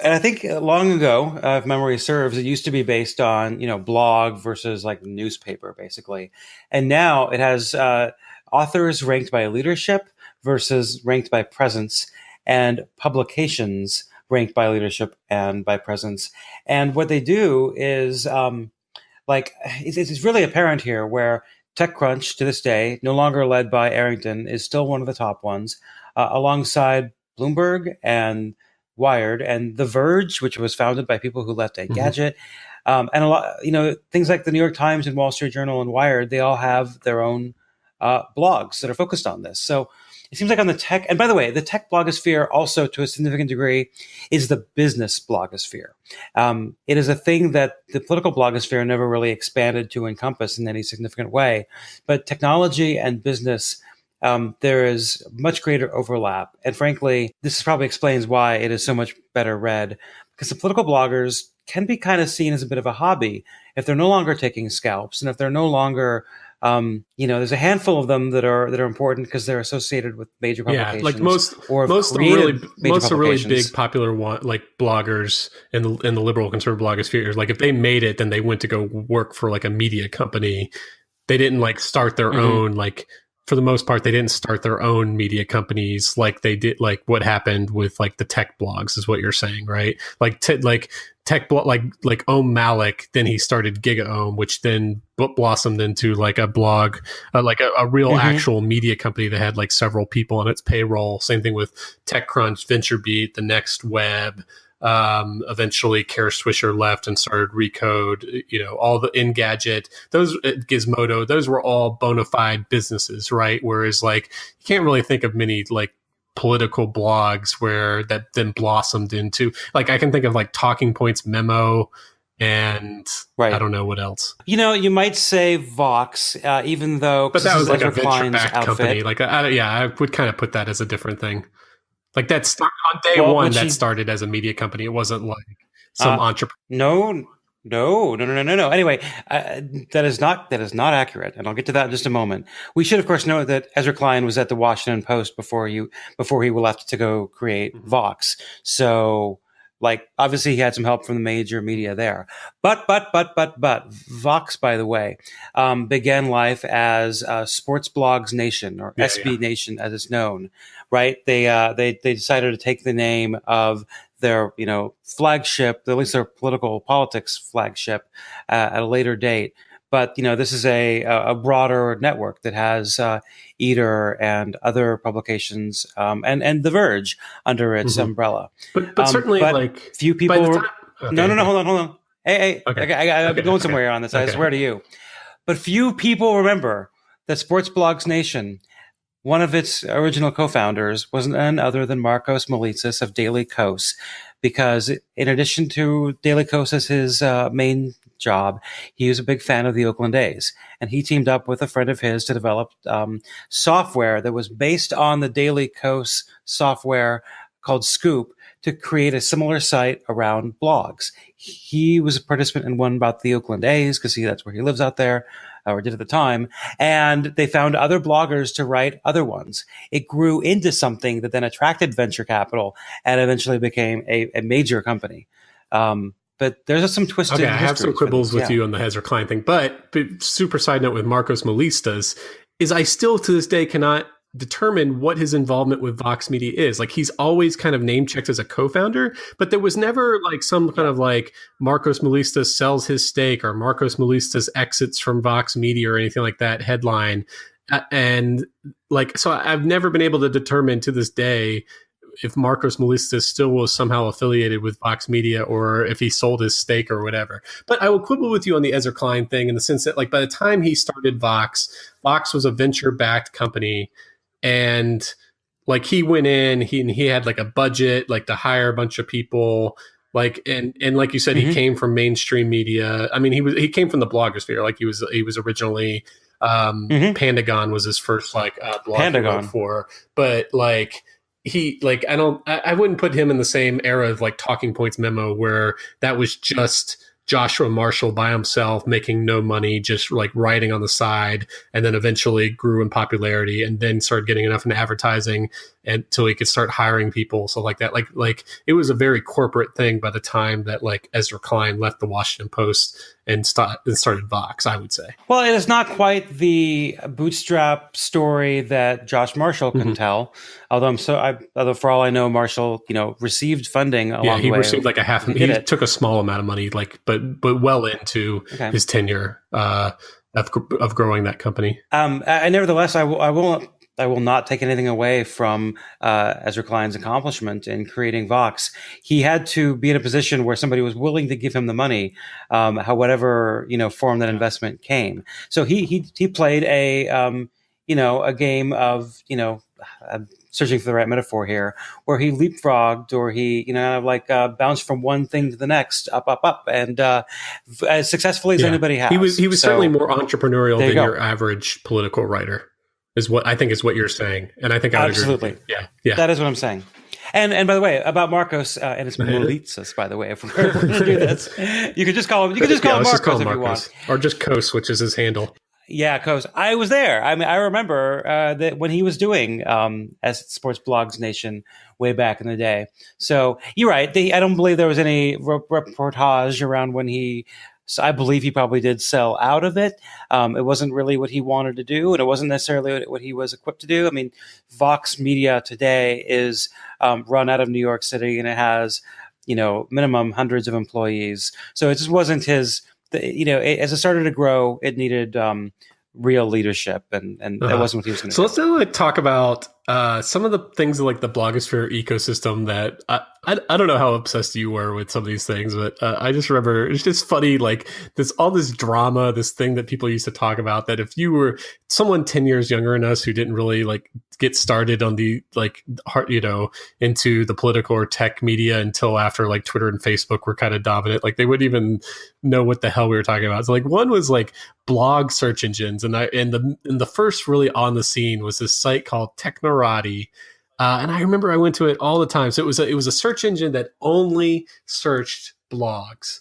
S2: And I think long ago, if memory serves, it used to be based on, blog versus like newspaper, basically. And now it has authors ranked by leadership versus ranked by presence, and publications ranked by leadership and by presence. And what they do is it's really apparent here where TechCrunch to this day, no longer led by Arrington, is still one of the top ones, alongside Bloomberg and Wired and The Verge, which was founded by people who left Engadget. And a lot, things like the New York Times and Wall Street Journal and Wired, they all have their own blogs that are focused on this. So it seems like on the tech, and by the way, the tech blogosphere also to a significant degree is the business blogosphere. It is a thing that the political blogosphere never really expanded to encompass in any significant way. But technology and business, there is much greater overlap. And frankly, this probably explains why it is so much better read, because the political bloggers can be kind of seen as a bit of a hobby if they're no longer taking scalps and if they're no longer there's a handful of them that are important because they're associated with major publications.
S1: Yeah, like most are really big popular like bloggers in the liberal conservative blogosphere. Like if they made it, then they went to go work for like a media company. They didn't like start their own, like for the most part, they didn't start their own media companies like they did, like what happened with like the tech blogs is what you're saying, right? Like tech blog, like Om Malik, then he started GigaOM, which then blossomed into like a blog, like a real actual media company that had like several people on its payroll. Same thing with TechCrunch, VentureBeat, The Next Web. Eventually Kara Swisher left and started Recode, all the Engadget, those Gizmodo, those were all bona fide businesses, right? Whereas like you can't really think of many like political blogs where that then blossomed into, like I can think of like Talking Points Memo and I don't know what else.
S2: You might say Vox, even though,
S1: but that was like a venture-backed company. Like I would kind of put that as a different thing. Like that's on day one, that started as a media company. It wasn't like some entrepreneur.
S2: No. Anyway, that is not accurate, and I'll get to that in just a moment. We should, of course, note that Ezra Klein was at the Washington Post before he left to go create Vox. So, like, obviously, he had some help from the major media there. But Vox, by the way, began life as Sports Blogs Nation, or SB Nation, as it's known. Right? They decided to take the name of their flagship, at least their political politics flagship, at a later date. But this is a broader network that has Eater and other publications, and The Verge under its umbrella.
S1: But certainly, like
S2: few people. No, hold on. Hey, I'm going somewhere on this. I swear to you. But few people remember that Sports Blogs Nation, one of its original co-founders, was none other than Marcos Melitsas of Daily Kos, because in addition to Daily Kos as his main job, he was a big fan of the Oakland A's, and he teamed up with a friend of his to develop software that was based on the Daily Kos software called Scoop to create a similar site around blogs. He was a participant in one about the Oakland A's because that's where he lives out there, or did at the time, and they found other bloggers to write other ones. It grew into something that then attracted venture capital and eventually became a major company. But there's some twisted
S1: I have some quibbles with you on the Ezra Klein thing, but super side note with Marcos Melitsas is I still to this day cannot determine what his involvement with Vox Media is. Like he's always kind of name checked as a co-founder, but there was never like some kind of like Marcos Melitsas sells his stake or Marcos Melitsas exits from Vox Media or anything like that headline. And like, so I've never been able to determine to this day if Marcos Melitsas still was somehow affiliated with Vox Media or if he sold his stake or whatever. But I will quibble with you on the Ezra Klein thing in the sense that like by the time he started Vox was a venture-backed company. And like he went in, he had like a budget, like to hire a bunch of people, like and like you said, he came from mainstream media. I mean, he came from the blogosphere. Like he was originally Pandagon was his first like blog he wrote for, but like he like I wouldn't put him in the same era of like Talking Points Memo where that was just Joshua Marshall by himself making no money, just like writing on the side, and then eventually grew in popularity and then started getting enough in advertising until he could start hiring people. So like that, like it was a very corporate thing by the time that like Ezra Klein left the Washington Post and started Vox, I would say.
S2: Well, it is not quite the bootstrap story that Josh Marshall can tell. Although for all I know, Marshall, received funding along the way.
S1: He received like he took a small amount of money, like, but well into his tenure of growing that company.
S2: Nevertheless, I will not take anything away from Ezra Klein's accomplishment in creating Vox. He had to be in a position where somebody was willing to give him the money, whatever form that investment came. So he played a a game of, I'm searching for the right metaphor here, where he leapfrogged or he, bounced from one thing to the next, up, and as successfully as anybody has.
S1: He was certainly more entrepreneurial than
S2: go.
S1: your average political writer, is what you're saying, and I think I would
S2: Absolutely
S1: agree with you. Yeah,
S2: that is what I'm saying. And by the way, about Marcos and his Molitsas, by the way, if we're going to do this, you could just call him. You could just call him Marcos if you want,
S1: or just Kos, which is his handle.
S2: Yeah, Kos. I was there. I mean, I remember that when he was doing as Sports Blogs Nation way back in the day. So you're right. I don't believe there was any reportage around when he. So I believe he probably did sell out of it. It wasn't really what he wanted to do, and it wasn't necessarily what he was equipped to do. I mean, Vox Media today is run out of New York City, and it has, minimum hundreds of employees. So it just wasn't his. As it started to grow, it needed real leadership, and that wasn't what he was going to do.
S1: So let's now talk about some of the things like the blogosphere ecosystem that I don't know how obsessed you were with some of these things, but I just remember it's just funny, like all this drama, this thing that people used to talk about, that if you were someone 10 years younger than us who didn't really like get started on the into the political or tech media until after like Twitter and Facebook were kind of dominant, like they wouldn't even know what the hell we were talking about. So like one was like blog search engines, and the first really on the scene was this site called Technorati. And I remember I went to it all the time. So it was a search engine that only searched blogs.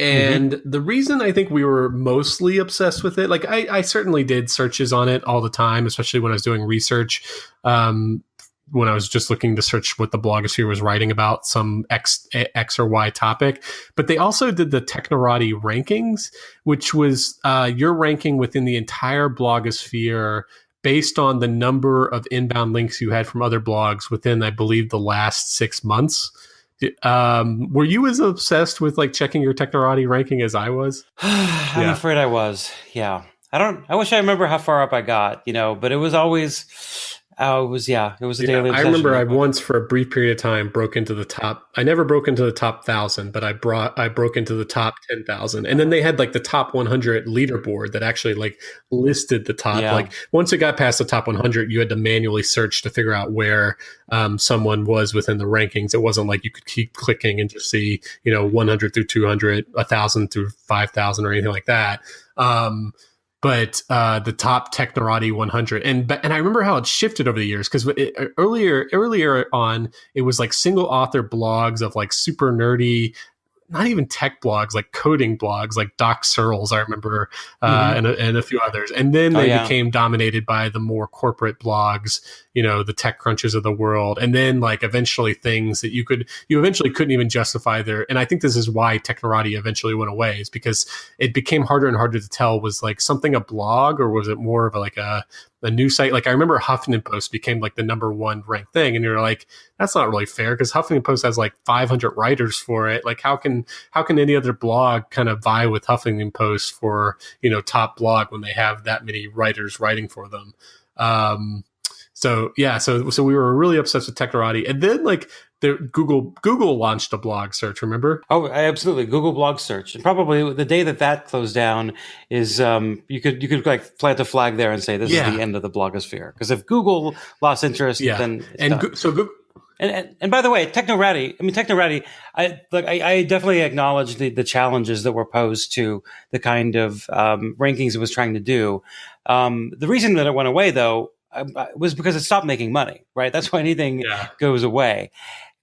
S1: And the reason I think we were mostly obsessed with it, like I certainly did searches on it all the time, especially when I was doing research. When I was just looking to search what the blogosphere was writing about some X or Y topic. But they also did the Technorati rankings, which was your ranking within the entire blogosphere based on the number of inbound links you had from other blogs within, I believe, the last 6 months. Were you as obsessed with like checking your Technorati ranking as I was?
S2: I'm afraid I was. Yeah. I wish I remember how far up I got, but it was always, it was a daily obsession.
S1: I remember I once for a brief period of time broke into the top. I never broke into the top 1,000, but I broke into the top 10,000. And then they had like the top 100 leaderboard that actually like listed the top. Yeah. Like once it got past the top 100, you had to manually search to figure out where someone was within the rankings. It wasn't like you could keep clicking and just see, 100 through 200, 1,000 through 5,000 or anything like that. But the top Technorati 100, and I remember how it shifted over the years, because earlier on it was like single author blogs of like super nerdy, not even tech blogs, like coding blogs, like Doc Searles, I remember, and a few others. And then they became dominated by the more corporate blogs, the tech crunches of the world. And then like eventually things that you eventually couldn't even justify there. And I think this is why Technorati eventually went away, is because it became harder and harder to tell, was like something a blog or was it more of like a news site? Like I remember Huffington Post became like the number one ranked thing, and you're like, that's not really fair, because Huffington Post has like 500 writers for it. Like how can any other blog kind of vie with Huffington Post for top blog when they have that many writers writing for them? So we were really obsessed with Technorati, and then like Google launched a blog search. Remember?
S2: Oh, absolutely, Google blog search. And probably the day that closed down is you could like plant a flag there and say this is the end of the blogosphere. Because if Google lost interest, then it's done.
S1: Google.
S2: And by the way, Technorati, I definitely acknowledge the challenges that were posed to the kind of rankings it was trying to do. The reason that it went away, though, was because it stopped making money, right? That's why anything goes away.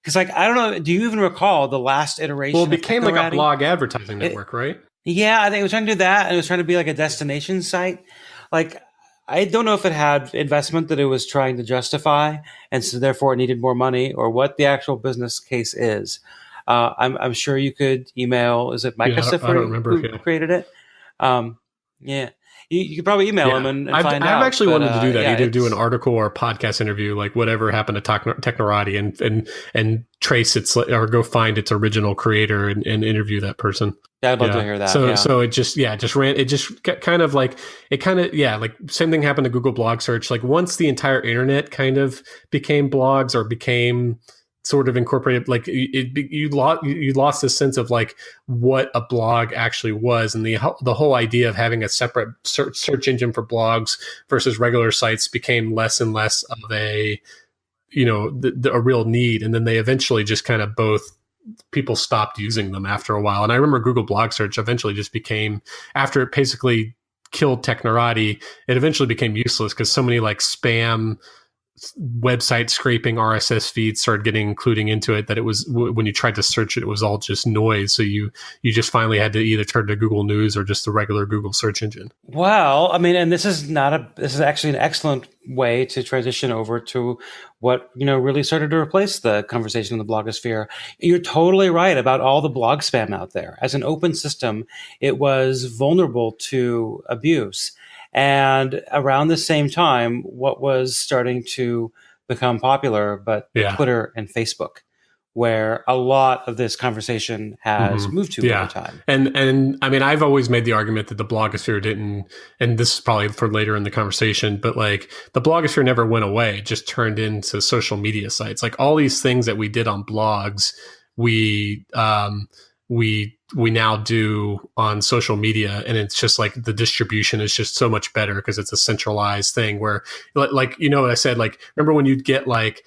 S2: Because, like, I don't know, do you even recall the last iteration?
S1: Well, it became like a blog advertising network, right?
S2: Yeah, I think it was trying to do that, and it was trying to be like a destination site. Like, I don't know if it had investment that it was trying to justify, and so therefore it needed more money, or what the actual business case is. I'm sure you could email. Is it Micah who created it? Yeah. You could probably email him and find out.
S1: I've actually wanted to do that, either do an article or a podcast interview, like whatever happened to Technorati, and trace its, or go find its original creator and interview that person.
S2: Yeah, I'd love to hear that.
S1: So it just ran. It just kind of like same thing happened to Google blog search. Like once the entire internet kind of became blogs or became sort of incorporated, like you lost this sense of like what a blog actually was, and the whole idea of having a separate search engine for blogs versus regular sites became less and less of a a real need. And then they eventually just kind of people stopped using them after a while. And I remember Google Blog Search eventually just became, after it basically killed Technorati, it eventually became useless because so many like spam website scraping RSS feeds started getting including into it that it was, when you tried to search it, it was all just noise. So you just finally had to either turn to Google News or just the regular Google search engine.
S2: Well, I mean, and this is actually an excellent way to transition over to what, really started to replace the conversation in the blogosphere. You're totally right about all the blog spam out there. As an open system, it was vulnerable to abuse. And around the same time, what was starting to become popular, but Twitter and Facebook, where a lot of this conversation has moved to over time.
S1: And I mean, I've always made the argument that the blogosphere didn't, and this is probably for later in the conversation, but like the blogosphere never went away, it just turned into social media sites. Like all these things that we did on blogs, we now do on social media, and it's just like the distribution is just so much better because it's a centralized thing where, like, what I said, like, remember when you'd get like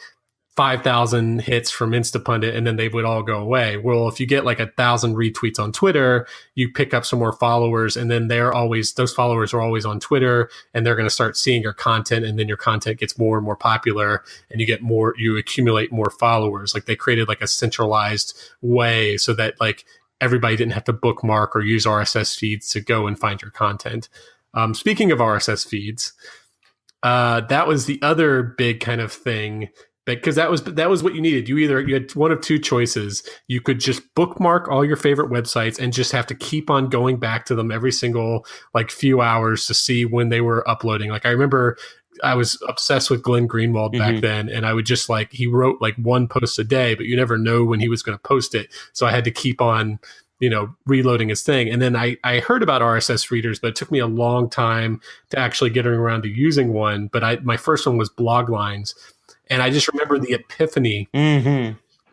S1: 5,000 hits from Instapundit and then they would all go away. Well, if you get like 1,000 retweets on Twitter, you pick up some more followers, and then those followers are always on Twitter, and they're going to start seeing your content, and then your content gets more and more popular, and you accumulate more followers. Like they created like a centralized way so that like everybody didn't have to bookmark or use RSS feeds to go and find your content. Speaking of RSS feeds, that was the other big kind of thing, because that was what you needed. You had one of two choices. You could just bookmark all your favorite websites and just have to keep on going back to them every single like few hours to see when they were uploading. Like I remember I was obsessed with Glenn Greenwald back then, and I would just like, he wrote like one post a day, but you never know when he was going to post it. So I had to keep on, reloading his thing. And then I heard about RSS readers, but it took me a long time to actually get around to using one. But my first one was Bloglines. And I just remember the epiphany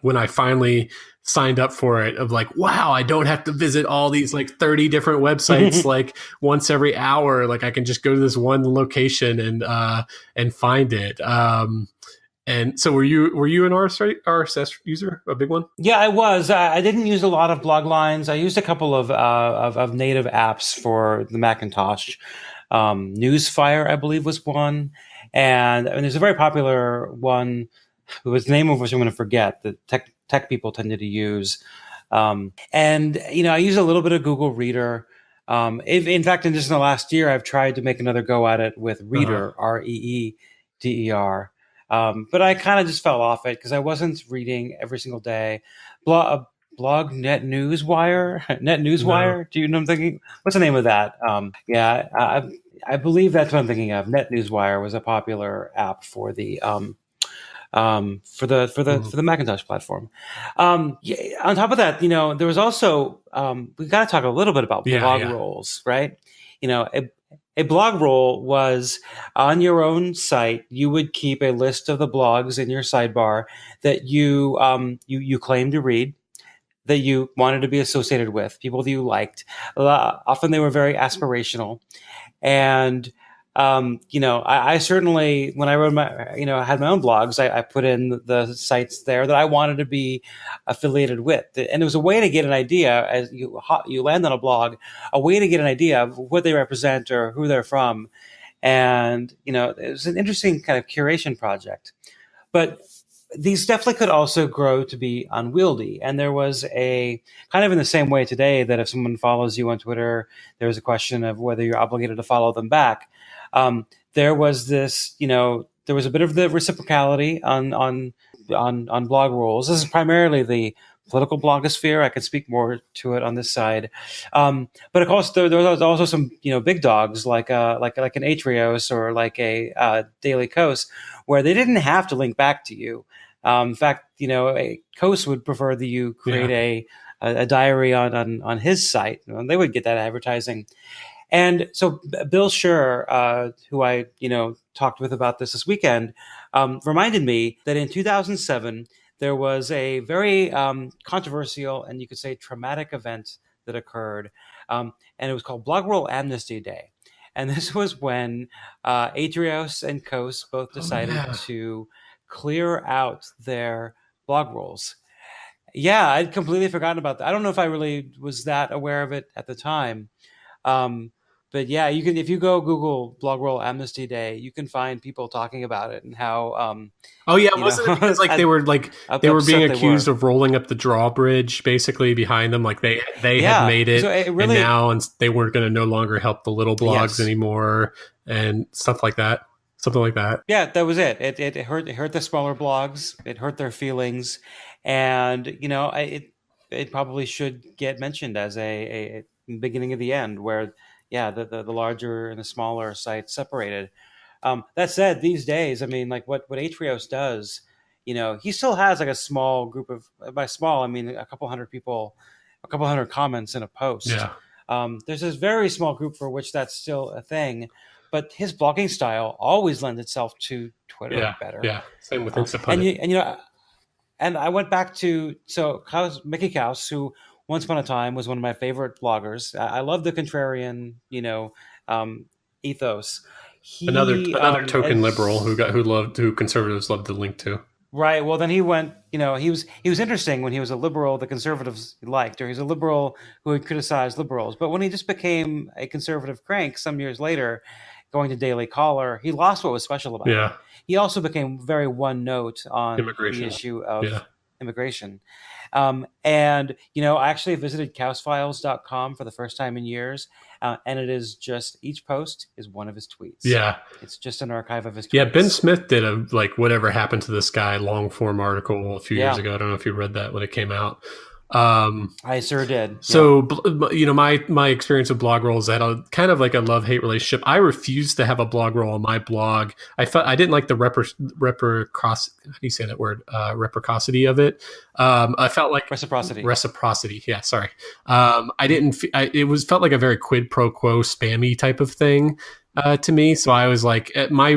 S1: when I finally signed up for it, of like, wow, I don't have to visit all these like 30 different websites like once every hour. Like I can just go to this one location and find it. And so were you an RSS user, a big one?
S2: Yeah, I was. I didn't use a lot of Bloglines. I used a couple of native apps for the Macintosh. Newsfire, I believe, was one. And there's a very popular one, whose name of which I'm going to forget, that tech people tended to use. And, I use a little bit of Google Reader. In fact, just in the last year, I've tried to make another go at it with Reader, Reeder. But I kind of just fell off it because I wasn't reading every single day. Blog NetNewsWire.
S1: No.
S2: Do you know what I'm thinking? What's the name of that? I believe that's what I'm thinking of. NetNewsWire was a popular app for the for the Macintosh platform. On top of that, there was also we got to talk a little bit about Blogrolls, right? A blog roll was on your own site. You would keep a list of the blogs in your sidebar that you claimed to read, that you wanted to be associated with, people that you liked. Often they were very aspirational. And, I certainly, when I wrote had my own blogs, I put in the sites there that I wanted to be affiliated with. And it was a way to get an idea, as you land on a blog, a way to get an idea of what they represent or who they're from. And, it was an interesting kind of curation project. But these definitely could also grow to be unwieldy. And there was a kind of in the same way today that if someone follows you on Twitter, there's a question of whether you're obligated to follow them back. There was this, there was a bit of the reciprocality on Blogrolls. This is primarily the political blogosphere. I could speak more to it on this side. But of course, there was also some, big dogs like an Atrios or like a Daily Kos, where they didn't have to link back to you. In fact, a Kos would prefer that you create a diary on his site. They would get that advertising. And so Bill Scher, who I, talked with about this weekend, reminded me that in 2007, there was a very controversial and you could say traumatic event that occurred, and it was called Blogroll Amnesty Day. And this was when Atrios and Kos both
S1: Oh
S2: decided
S1: yeah.
S2: to clear out their blog rolls. Yeah, I'd completely forgotten about that. I don't know if I really was that aware of it at the time. Um, but yeah, you can if you go Google Blogroll Amnesty Day, you can find people talking about it and how
S1: Oh yeah,
S2: you
S1: wasn't it because like
S2: know
S1: they were being
S2: upset they
S1: accused
S2: were.
S1: of rolling up the drawbridge basically behind them, like they had
S2: Yeah,
S1: made
S2: so
S1: it,
S2: it
S1: and
S2: really
S1: now they weren't going to no longer help the little blogs
S2: yes.
S1: anymore and stuff like that, something like that.
S2: Yeah, that was it. It hurt the smaller blogs. It hurt their feelings, and it probably should get mentioned as a beginning of the end, where yeah, the larger and the smaller sites separated. That said, these days, I mean, like what Atrios does, he still has like a small group of by small, I mean a couple hundred people, a couple hundred comments in a post.
S1: Yeah,
S2: There's this very small group for which that's still a thing, but his blogging style always lends itself to Twitter
S1: yeah,
S2: better.
S1: yeah. Same with
S2: And
S1: Instapundit.
S2: you and and I went back to Mickey Kaus, who once upon a time was one of my favorite bloggers. I love the contrarian, um, ethos. He
S1: Another token liberal
S2: as
S1: who conservatives loved to link to.
S2: Right. Well, then he went. He was interesting when he was a liberal. The conservatives liked, or he's a liberal who had criticized liberals. But when he just became a conservative crank some years later, going to Daily Caller, he lost what was special about him.
S1: Yeah,
S2: He also became very one note on the
S1: immigration.
S2: issue
S1: Yeah.
S2: of immigration. And I actually visited kausfiles.com for the first time in years, and it is just each post is one of his tweets.
S1: Yeah.
S2: It's just an archive of his
S1: Yeah, Ben
S2: tweets.
S1: Smith did a like whatever happened to this guy long form article a few years
S2: Yeah,
S1: ago. I don't know if you read that when it came out. Um,
S2: I sure did. Yeah.
S1: so my experience with blog rolls had a kind of like a love hate relationship. I refused to have a blog roll on my blog. I felt I didn't like the how do you say that word, reciprocity of it. I felt like
S2: Reciprocity.
S1: reciprocity. Yeah, sorry. I didn't. It was felt like a very quid pro quo spammy type of thing to me. So I was like, my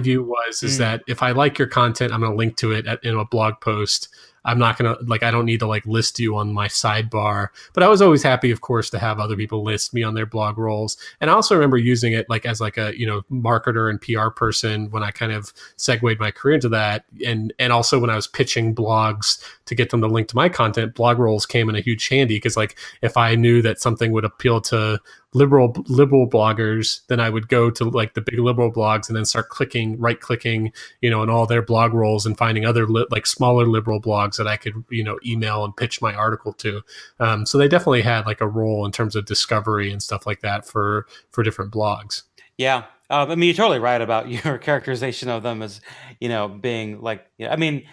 S1: view was is
S2: Mm.
S1: that if I like your content, I'm going to link to it in a blog post. I'm not going to I don't need to like list you on my sidebar, but I was always happy, of course, to have other people list me on their blog rolls. And I also remember using it like as like a, marketer and PR person when I kind of segued my career into that. And also when I was pitching blogs to get them to link to my content, blog rolls came in a huge handy because like if I knew that something would appeal to liberal bloggers, then I would go to like the big liberal blogs and then start right clicking, in all their blog rolls and finding other like smaller liberal blogs that I could, email and pitch my article to. So they definitely had like a role in terms of discovery and stuff like that for different blogs.
S2: Yeah. I mean, you're totally right about your characterization of them as, being like, I mean,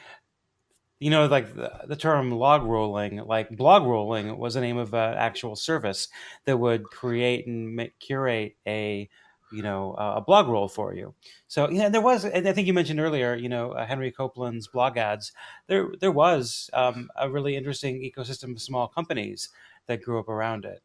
S2: like the term log rolling, like blog rolling was the name of an actual service that would create and curate a blog roll for you. So, there was, and I think you mentioned earlier, Henry Copeland's blog ads. There was a really interesting ecosystem of small companies that grew up around it.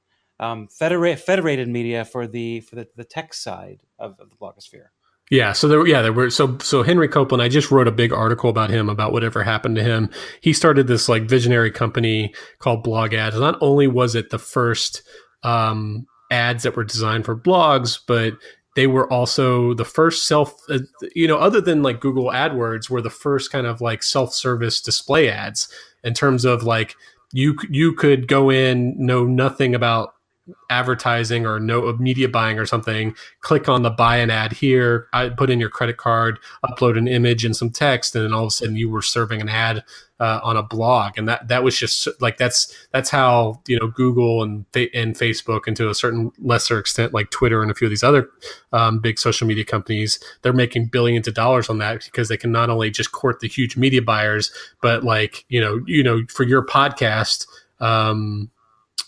S2: Federated media for the tech side of the blogosphere.
S1: Yeah, so there were so Henry Copeland. I just wrote a big article about him, about whatever happened to him. He started this like visionary company called Blog Ads. Not only was it the first ads that were designed for blogs, but they were also the first other than like Google AdWords, were the first kind of like self-service display ads in terms of like you could go in, know nothing about advertising or no media buying or something, click on the buy an ad here, I put in your credit card, upload an image and some text, and then all of a sudden you were serving an ad on a blog. And that was just like that's how Google and Facebook, and to a certain lesser extent like Twitter and a few of these other big social media companies, they're making billions of dollars on that because they can not only just court the huge media buyers, but like for your podcast,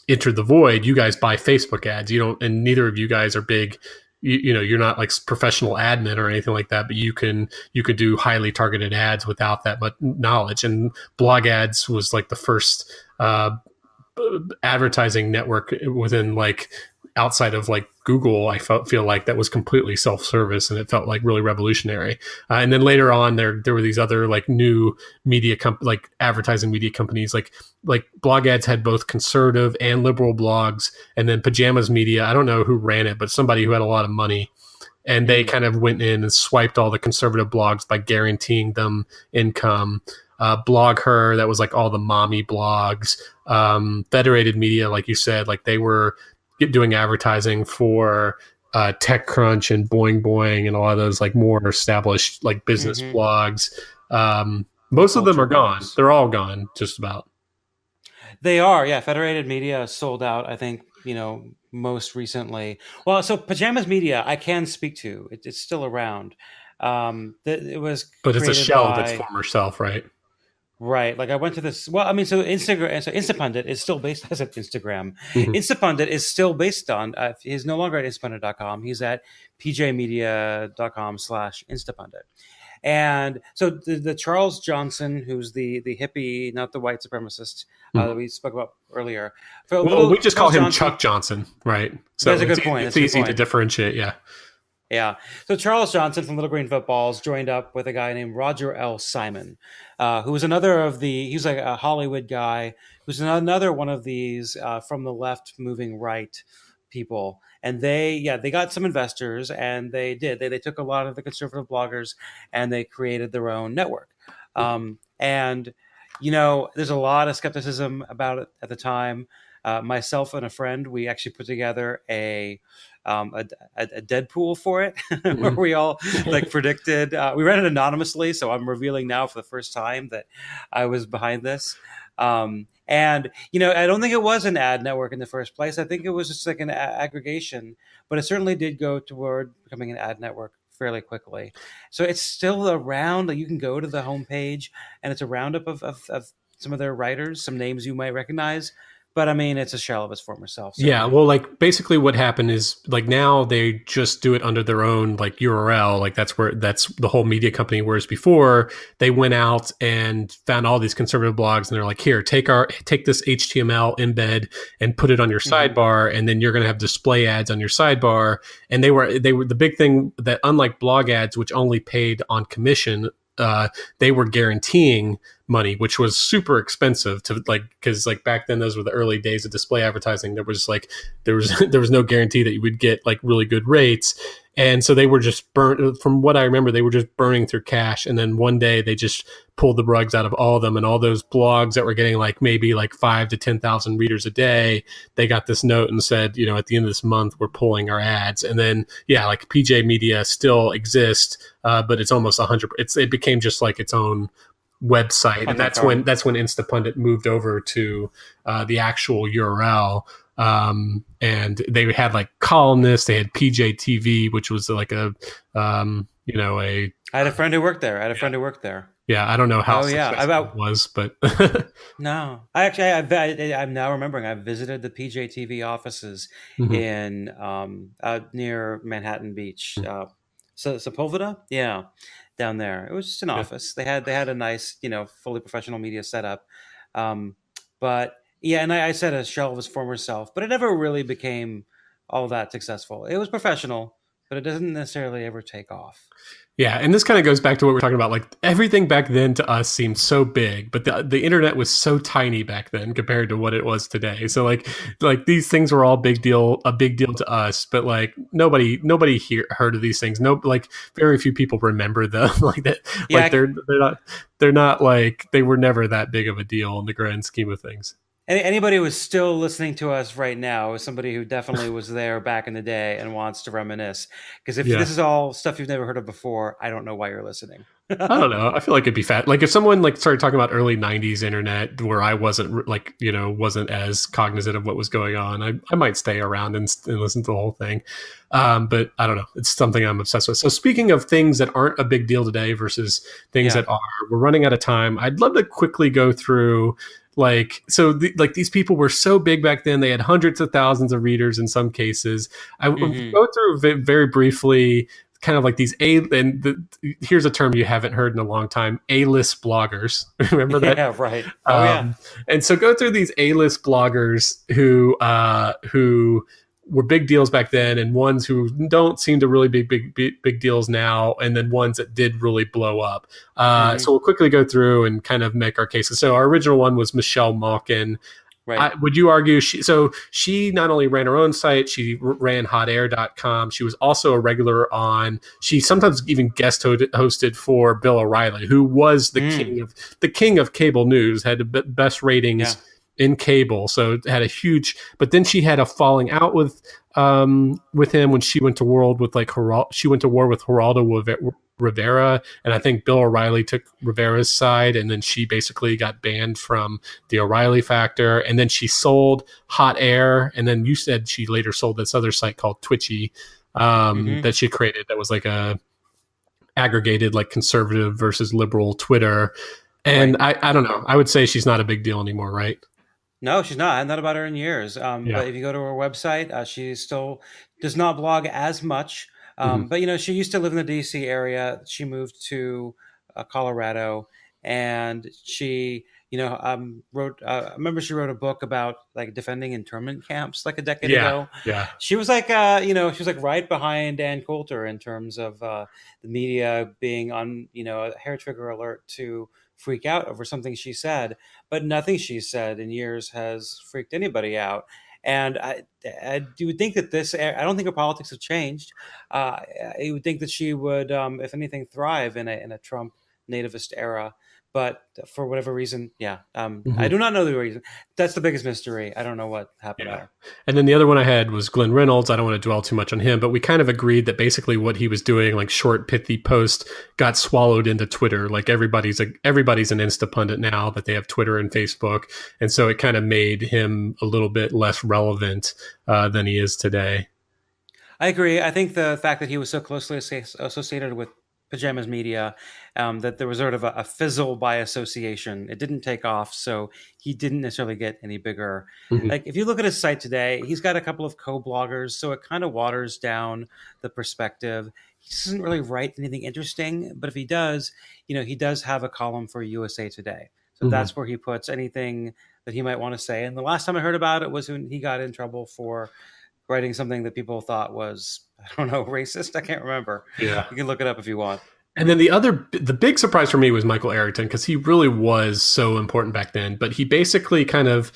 S1: Enter the Void, you guys buy Facebook ads. You don't, and neither of you guys are big. You're not like professional admin or anything like that, but you could do highly targeted ads without that much knowledge. And blog ads was like the first advertising network within like outside of like Google, I feel like that was completely self-service, and it felt like really revolutionary. And then later on, there were these other like new media like advertising media companies, like blog ads had both conservative and liberal blogs, and then Pajamas Media. I don't know who ran it, but somebody who had a lot of money, and they kind of went in and swiped all the conservative blogs by guaranteeing them income. Blog Her, that was like all the mommy blogs. Federated Media, like you said, like they were doing advertising for TechCrunch and Boing Boing and a lot of those like more established like business blogs. Most of them are gone. They're all gone, just about.
S2: They are, yeah. Federated Media sold out, I think, most recently. Well, so Pajamas Media, I can speak to. It's still around. It was,
S1: but it's a shell
S2: by,
S1: of its former self, right?
S2: Right. Like I went to this. Well, I mean, so Instapundit is still based as an Instagram. Instapundit is still based on. He's no longer at instapundit.com. He's at pjmedia.com/Instapundit. And so the Charles Johnson, who's the hippie, not the white supremacist that we spoke about earlier.
S1: We just call him Chuck Johnson, right? So
S2: that's a good point.
S1: It's easy to differentiate, yeah.
S2: Yeah. So Charles Johnson from Little Green Footballs joined up with a guy named Roger L. Simon, who was another of he was like a Hollywood guy, who's another one of these from the left moving right people. And they got some investors, and they took a lot of the conservative bloggers and they created their own network. And, there's a lot of skepticism about it at the time. Myself and a friend, we actually put together a Deadpool for it, where we all like predicted. We ran it anonymously, so I'm revealing now for the first time that I was behind this. And I don't think it was an ad network in the first place. I think it was just like an aggregation, but it certainly did go toward becoming an ad network fairly quickly. So it's still around. Like you can go to the homepage, and it's a roundup of some of their writers, some names you might recognize. But I mean, it's a shell of its former self. So.
S1: Yeah, well, like basically what happened is like now they just do it under their own like URL. Like that's the whole media company. Whereas before they went out and found all these conservative blogs, and they're like, here, take this HTML embed and put it on your sidebar, and then you're going to have display ads on your sidebar. And they were the big thing that, unlike blog ads, which only paid on commission, they were guaranteeing money, which was super expensive to like, because like back then those were the early days of display advertising. There was no guarantee that you would get like really good rates, and so they were just burnt. From what I remember, they were just burning through cash, and then one day they just pulled the rugs out of all of them, and all those blogs that were getting like maybe like 5,000 to 10,000 readers a day, they got this note and said, at the end of this month we're pulling our ads. And then like PJ Media still exists, but it's almost 100. It became just like its own website, and that's when Instapundit moved over to the actual URL. And they had like columnists. They had PJ TV, which was like a I
S2: had a friend who worked there.
S1: Yeah, I don't know how successful it was, but
S2: no, I'm now remembering. I visited the PJ TV offices in near Manhattan Beach, Sepulveda, down there. It was just an office. They had a nice, fully professional media setup, but and I said a shell of his former self, but it never really became all that successful. It was professional, but it doesn't necessarily ever take off.
S1: Yeah, and this kind of goes back to what we're talking about. Like everything back then to us seemed so big, but the internet was so tiny back then compared to what it was today. So like these things were all a big deal to us, but like nobody heard of these things. No, like very few people remember them like that. Like they're not like, they were never that big of a deal in the grand scheme of things.
S2: Anybody who's still listening to us right now is somebody who definitely was there back in the day and wants to reminisce. Because if this is all stuff you've never heard of before, I don't know why you're listening.
S1: I don't know. I feel like it'd be fat. Like if someone like started talking about early 90s internet where I wasn't wasn't as cognizant of what was going on, I might stay around and listen to the whole thing. But I don't know. It's something I'm obsessed with. So speaking of things that aren't a big deal today versus things that are, we're running out of time. I'd love to quickly go through these people were so big back then. They had hundreds of thousands of readers in some cases. I will go through very briefly kind of like these here's a term you haven't heard in a long time, A-list bloggers. Remember that?
S2: Yeah, right.
S1: And so go through these A-list bloggers who were big deals back then, and ones who don't seem to really be big deals now, and then ones that did really blow up.
S2: Hmm.
S1: So we'll quickly go through and kind of make our cases. So our original one was Michelle Malkin.
S2: Right.
S1: Would you argue she not only ran her own site, she ran hotair.com. She was also a regular on, she sometimes even guest hosted for Bill O'Reilly, who was the king of cable news, had the best ratings
S2: Yeah.
S1: in cable. So had a huge, but then she had a falling out with him when she went to war with Geraldo Rivera, and I think Bill O'Reilly took Rivera's side, and then she basically got banned from the O'Reilly factor, and then she sold Hot Air, and then you said she later sold this other site called Twitchy that she created that was like a aggregated like conservative versus liberal Twitter. And
S2: Right.
S1: I don't know. I would say she's not a big deal anymore, right?
S2: No, she's not. I've not about her in years.
S1: Yeah.
S2: But if you go to her website, she still does not blog as much.
S1: Hmm.
S2: But she used to live in the DC area. She moved to Colorado, and she, wrote. I remember she wrote a book about like defending internment camps like a decade
S1: Yeah.
S2: ago.
S1: Yeah.
S2: She was like, she was like right behind Dan Coulter in terms of the media being on, a hair trigger alert to freak out over something she said, but nothing she said in years has freaked anybody out. And I do think that I don't think her politics have changed. I would think that she would, if anything, thrive in a Trump nativist era. But for whatever reason, yeah, I
S1: Hmm.
S2: do not know the reason. That's the biggest mystery. I don't know what happened
S1: Yeah.
S2: there.
S1: And then the other one I had was Glenn Reynolds. I don't want to dwell too much on him, but we kind of agreed that basically what he was doing, like short, pithy posts, got swallowed into Twitter. Like everybody's an Insta pundit now that they have Twitter and Facebook, and so it kind of made him a little bit less relevant than he is today.
S2: I agree. I think the fact that he was so closely associated with pajamas media, that there was sort of a fizzle by association. It didn't take off, so he didn't necessarily get any bigger.
S1: Hmm.
S2: Like if you look at his site today, he's got a couple of co-bloggers, so it kind of waters down the perspective. He doesn't really write anything interesting, but if he does, he does have a column for USA Today. So
S1: Hmm.
S2: that's where he puts anything that he might want to say. And the last time I heard about it was when he got in trouble for writing something that people thought was, I don't know, racist. I can't remember.
S1: Yeah.
S2: You can look it up if you want.
S1: And then the big surprise for me was Michael Arrington, because he really was so important back then. But he basically kind of,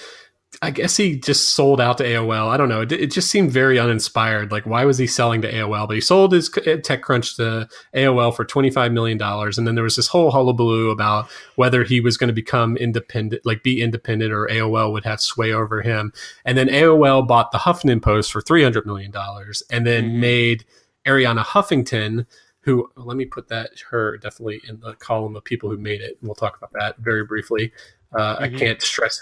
S1: I guess he just sold out to AOL. I don't know. It just seemed very uninspired. Like, why was he selling to AOL? But he sold his TechCrunch to AOL for $25 million. And then there was this whole hullabaloo about whether he was going to become independent, like be independent, or AOL would have sway over him. And then AOL bought the Huffington Post for $300 million and then
S2: Mm-hmm.
S1: made Ariana Huffington, who, let me put her definitely in the column of people who made it. And we'll talk about that very briefly. I
S2: Mm-hmm.
S1: can't stress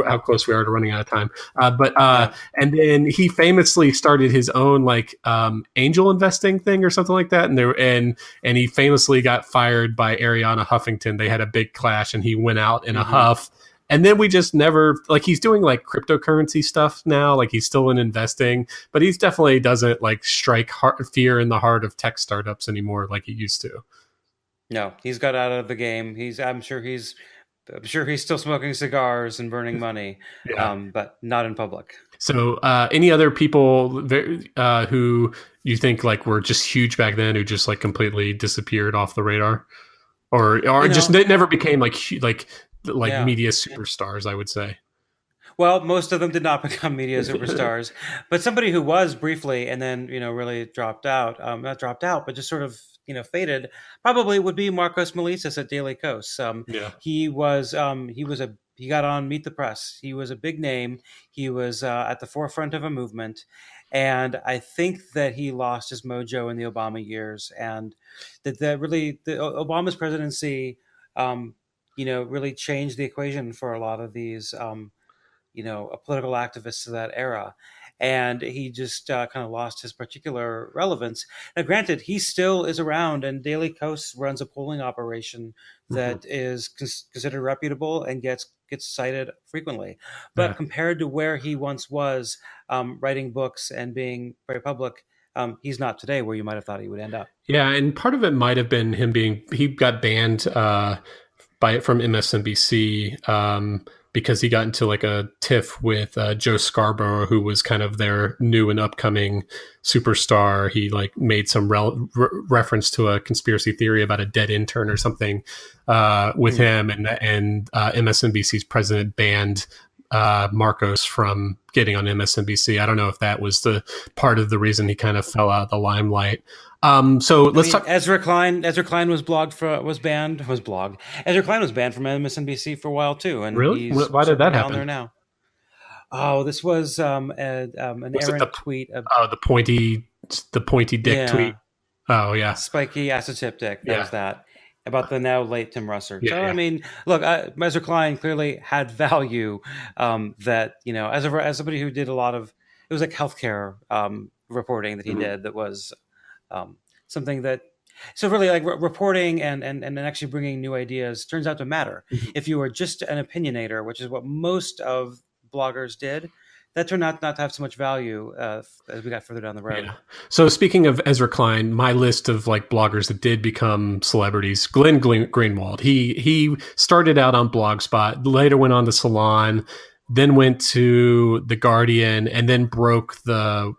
S1: how close we are to running out of time.
S2: Yeah.
S1: And then he famously started his own like angel investing thing or something like that. And he famously got fired by Ariana Huffington. They had a big clash, and he went out in a
S2: Mm-hmm.
S1: huff. And then we just never, like, he's doing like cryptocurrency stuff now. Like, he's still in investing, but he's definitely doesn't like strike fear in the heart of tech startups anymore like he used to.
S2: No, he's got out of the game. I'm sure he's still smoking cigars and burning money,
S1: Yeah.
S2: but not in public.
S1: So, any other people who you think like were just huge back then, who just like completely disappeared off the radar, or
S2: You
S1: just
S2: know,
S1: they never became like
S2: yeah.
S1: media superstars? I would say.
S2: Well, most of them did not become media superstars, but somebody who was briefly and then really dropped out, not dropped out, but just sort of faded, probably would be Marcos Melisis at Daily Kos.
S1: Yeah.
S2: He got on Meet the Press. He was a big name. He was at the forefront of a movement, and I think that he lost his mojo in the Obama years, and that really the Obama's presidency, really changed the equation for a lot of these. Political activist to that era. And he just kind of lost his particular relevance. Now, granted, he still is around, and Daily Kos runs a polling operation
S1: Hmm.
S2: that is considered reputable and gets cited frequently. But
S1: Yeah.
S2: compared to where he once was, writing books and being very public, he's not today where you might have thought he would end up.
S1: Yeah, and part of it might have been he got banned from MSNBC because he got into like a tiff with Joe Scarborough, who was kind of their new and upcoming superstar. He like made some reference to a conspiracy theory about a dead intern or something with him, and MSNBC's president banned Marcos from getting on MSNBC. I don't know if that was the part of the reason he kind of fell out of the limelight. So let's talk.
S2: Ezra Klein was banned. Ezra Klein was banned from MSNBC for a while too, and
S1: Really?
S2: he's
S1: Why did that happen?
S2: there now. Oh, this was an errant tweet.
S1: The pointy dick tweet. Oh yeah,
S2: spiky acid tip dick. That was that. About the now late Tim Russert.
S1: Yeah,
S2: I mean, look, Ezra Klein clearly had value. That as somebody who did a lot of, it was like healthcare reporting that he did. That was something that. So really, like reporting and actually bringing new ideas turns out to matter. If you are just an opinionator, which is what most of bloggers did, that turned out not to have so much value as we got further down the road.
S1: Yeah. So speaking of Ezra Klein, my list of like bloggers that did become celebrities: Glenn Greenwald. He started out on Blogspot, later went on to Salon, then went to The Guardian, and then broke the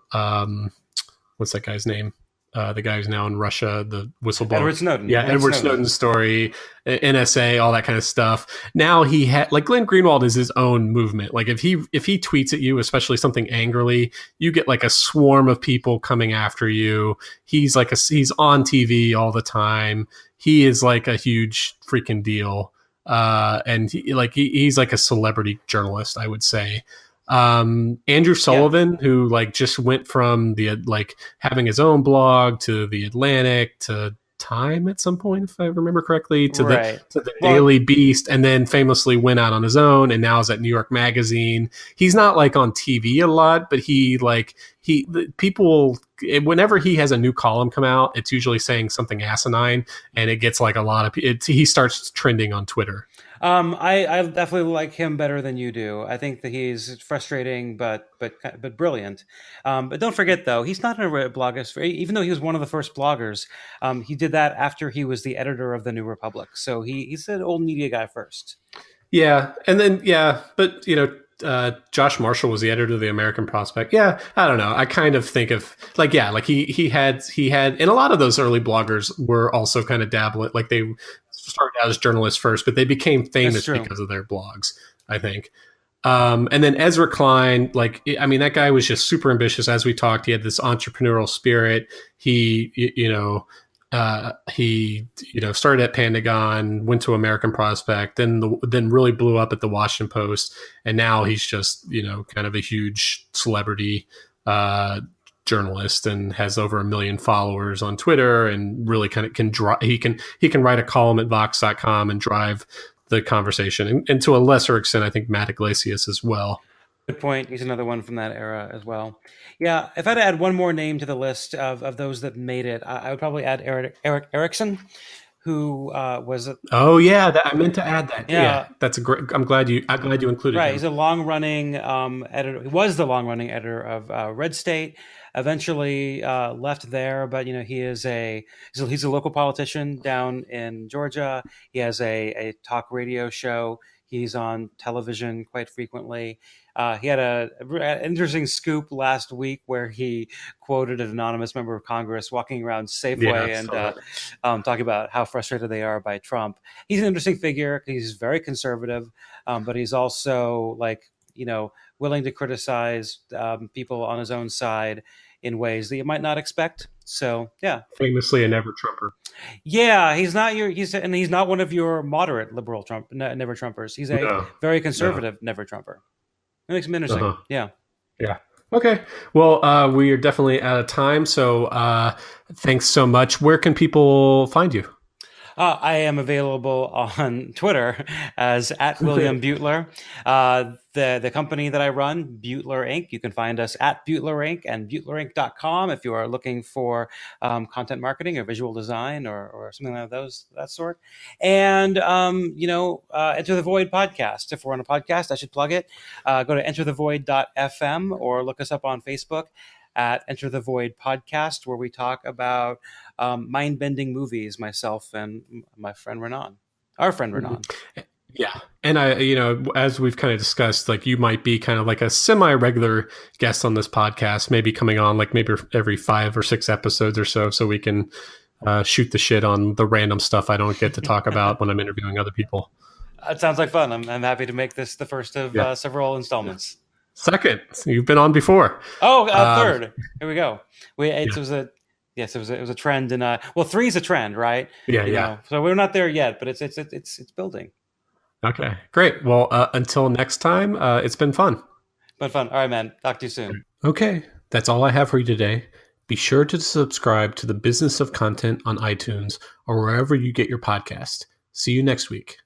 S1: what's that guy's name? The guy who's now in Russia, the whistleblower.
S2: Edward Snowden.
S1: Yeah, Edward Snowden's story, NSA, all that kind of stuff. Now he had, like, Glenn Greenwald is his own movement. Like if he tweets at you, especially something angrily, you get like a swarm of people coming after you. He's he's on TV all the time. He is like a huge freaking deal. And he's like a celebrity journalist, I would say. Andrew Sullivan, who like just went from the like having his own blog to the Atlantic to Time at some point, if I remember correctly, to the Daily Beast, and then famously went out on his own and now is at New York Magazine. He's not like on TV a lot, but people, whenever he has a new column come out, it's usually saying something asinine, and it gets like a lot of he starts trending on Twitter.
S2: I definitely like him better than you do. I think that he's frustrating, but brilliant. But don't forget, though, he's not a blogosphere. Even though he was one of the first bloggers, he did that after he was the editor of the New Republic. So he's an old media guy first.
S1: Yeah, and then but Josh Marshall was the editor of the American Prospect. Yeah, I don't know. I kind of think of he had, and a lot of those early bloggers were also kind of dabbling, like they started out as journalists first, but they became famous because of their blogs, I think. And then Ezra Klein, that guy was just super ambitious. As we talked, he had this entrepreneurial spirit. He started at Pandagon, went to American Prospect, then really blew up at the Washington Post, and now he's just kind of a huge celebrity journalist and has over 1 million followers on Twitter, and really kind of he can write a column at Vox.com and drive the conversation, and to a lesser extent, I think Matt Iglesias as well.
S2: Good point. He's another one from that era as well. Yeah, if I had to add one more name to the list of those that made it, I would probably add Eric Erickson, who was.
S1: I meant to add that. Yeah, that's a great. I'm glad you included.
S2: Right,
S1: him.
S2: He's a long-running editor. He was the long-running editor of Red State. Eventually left there, but he's a local politician down in Georgia. He has a talk radio show. He's on television quite frequently. He had an interesting scoop last week where he quoted an anonymous member of Congress walking around Safeway and talking about how frustrated they are by Trump. He's an interesting figure. He's very conservative, but he's also willing to criticize people on his own side in ways that you might not expect. So, yeah.
S1: Famously a never Trumper.
S2: Yeah, he's not one of your moderate liberal never Trumpers. He's a very conservative never Trumper. That makes him interesting. Uh-huh. Yeah.
S1: Yeah. Okay. Well, we are definitely out of time. So thanks so much. Where can people find you?
S2: I am available on Twitter as @William Beutler. The company that I run, Beutler Inc. You can find us at Beutler Inc. and BeutlerInc.com if you are looking for content marketing or visual design or something like that sort. And Enter the Void podcast. If we're on a podcast, I should plug it. Go to enterthevoid.fm or look us up on Facebook at Enter the Void podcast, where we talk about mind-bending movies, myself and my friend Renan, our friend Renan.
S1: Yeah. And as we've kind of discussed, like you might be kind of like a semi-regular guest on this podcast, maybe coming on like maybe every 5 or 6 episodes or so, so we can shoot the shit on the random stuff I don't get to talk about when I'm interviewing other people.
S2: It sounds like fun. I'm happy to make this the first of
S1: Yeah.
S2: several installments.
S1: Second, so you've been on before.
S2: Oh, third. Here we go. It was a trend, and well, 3 is a trend, right?
S1: Yeah.
S2: So we're not there yet, but it's building.
S1: Okay, great. Well, until next time, it's been fun.
S2: But fun. All right, man. Talk to you soon.
S1: Okay, that's all I have for you today. Be sure to subscribe to the Business of Content on iTunes or wherever you get your podcast. See you next week.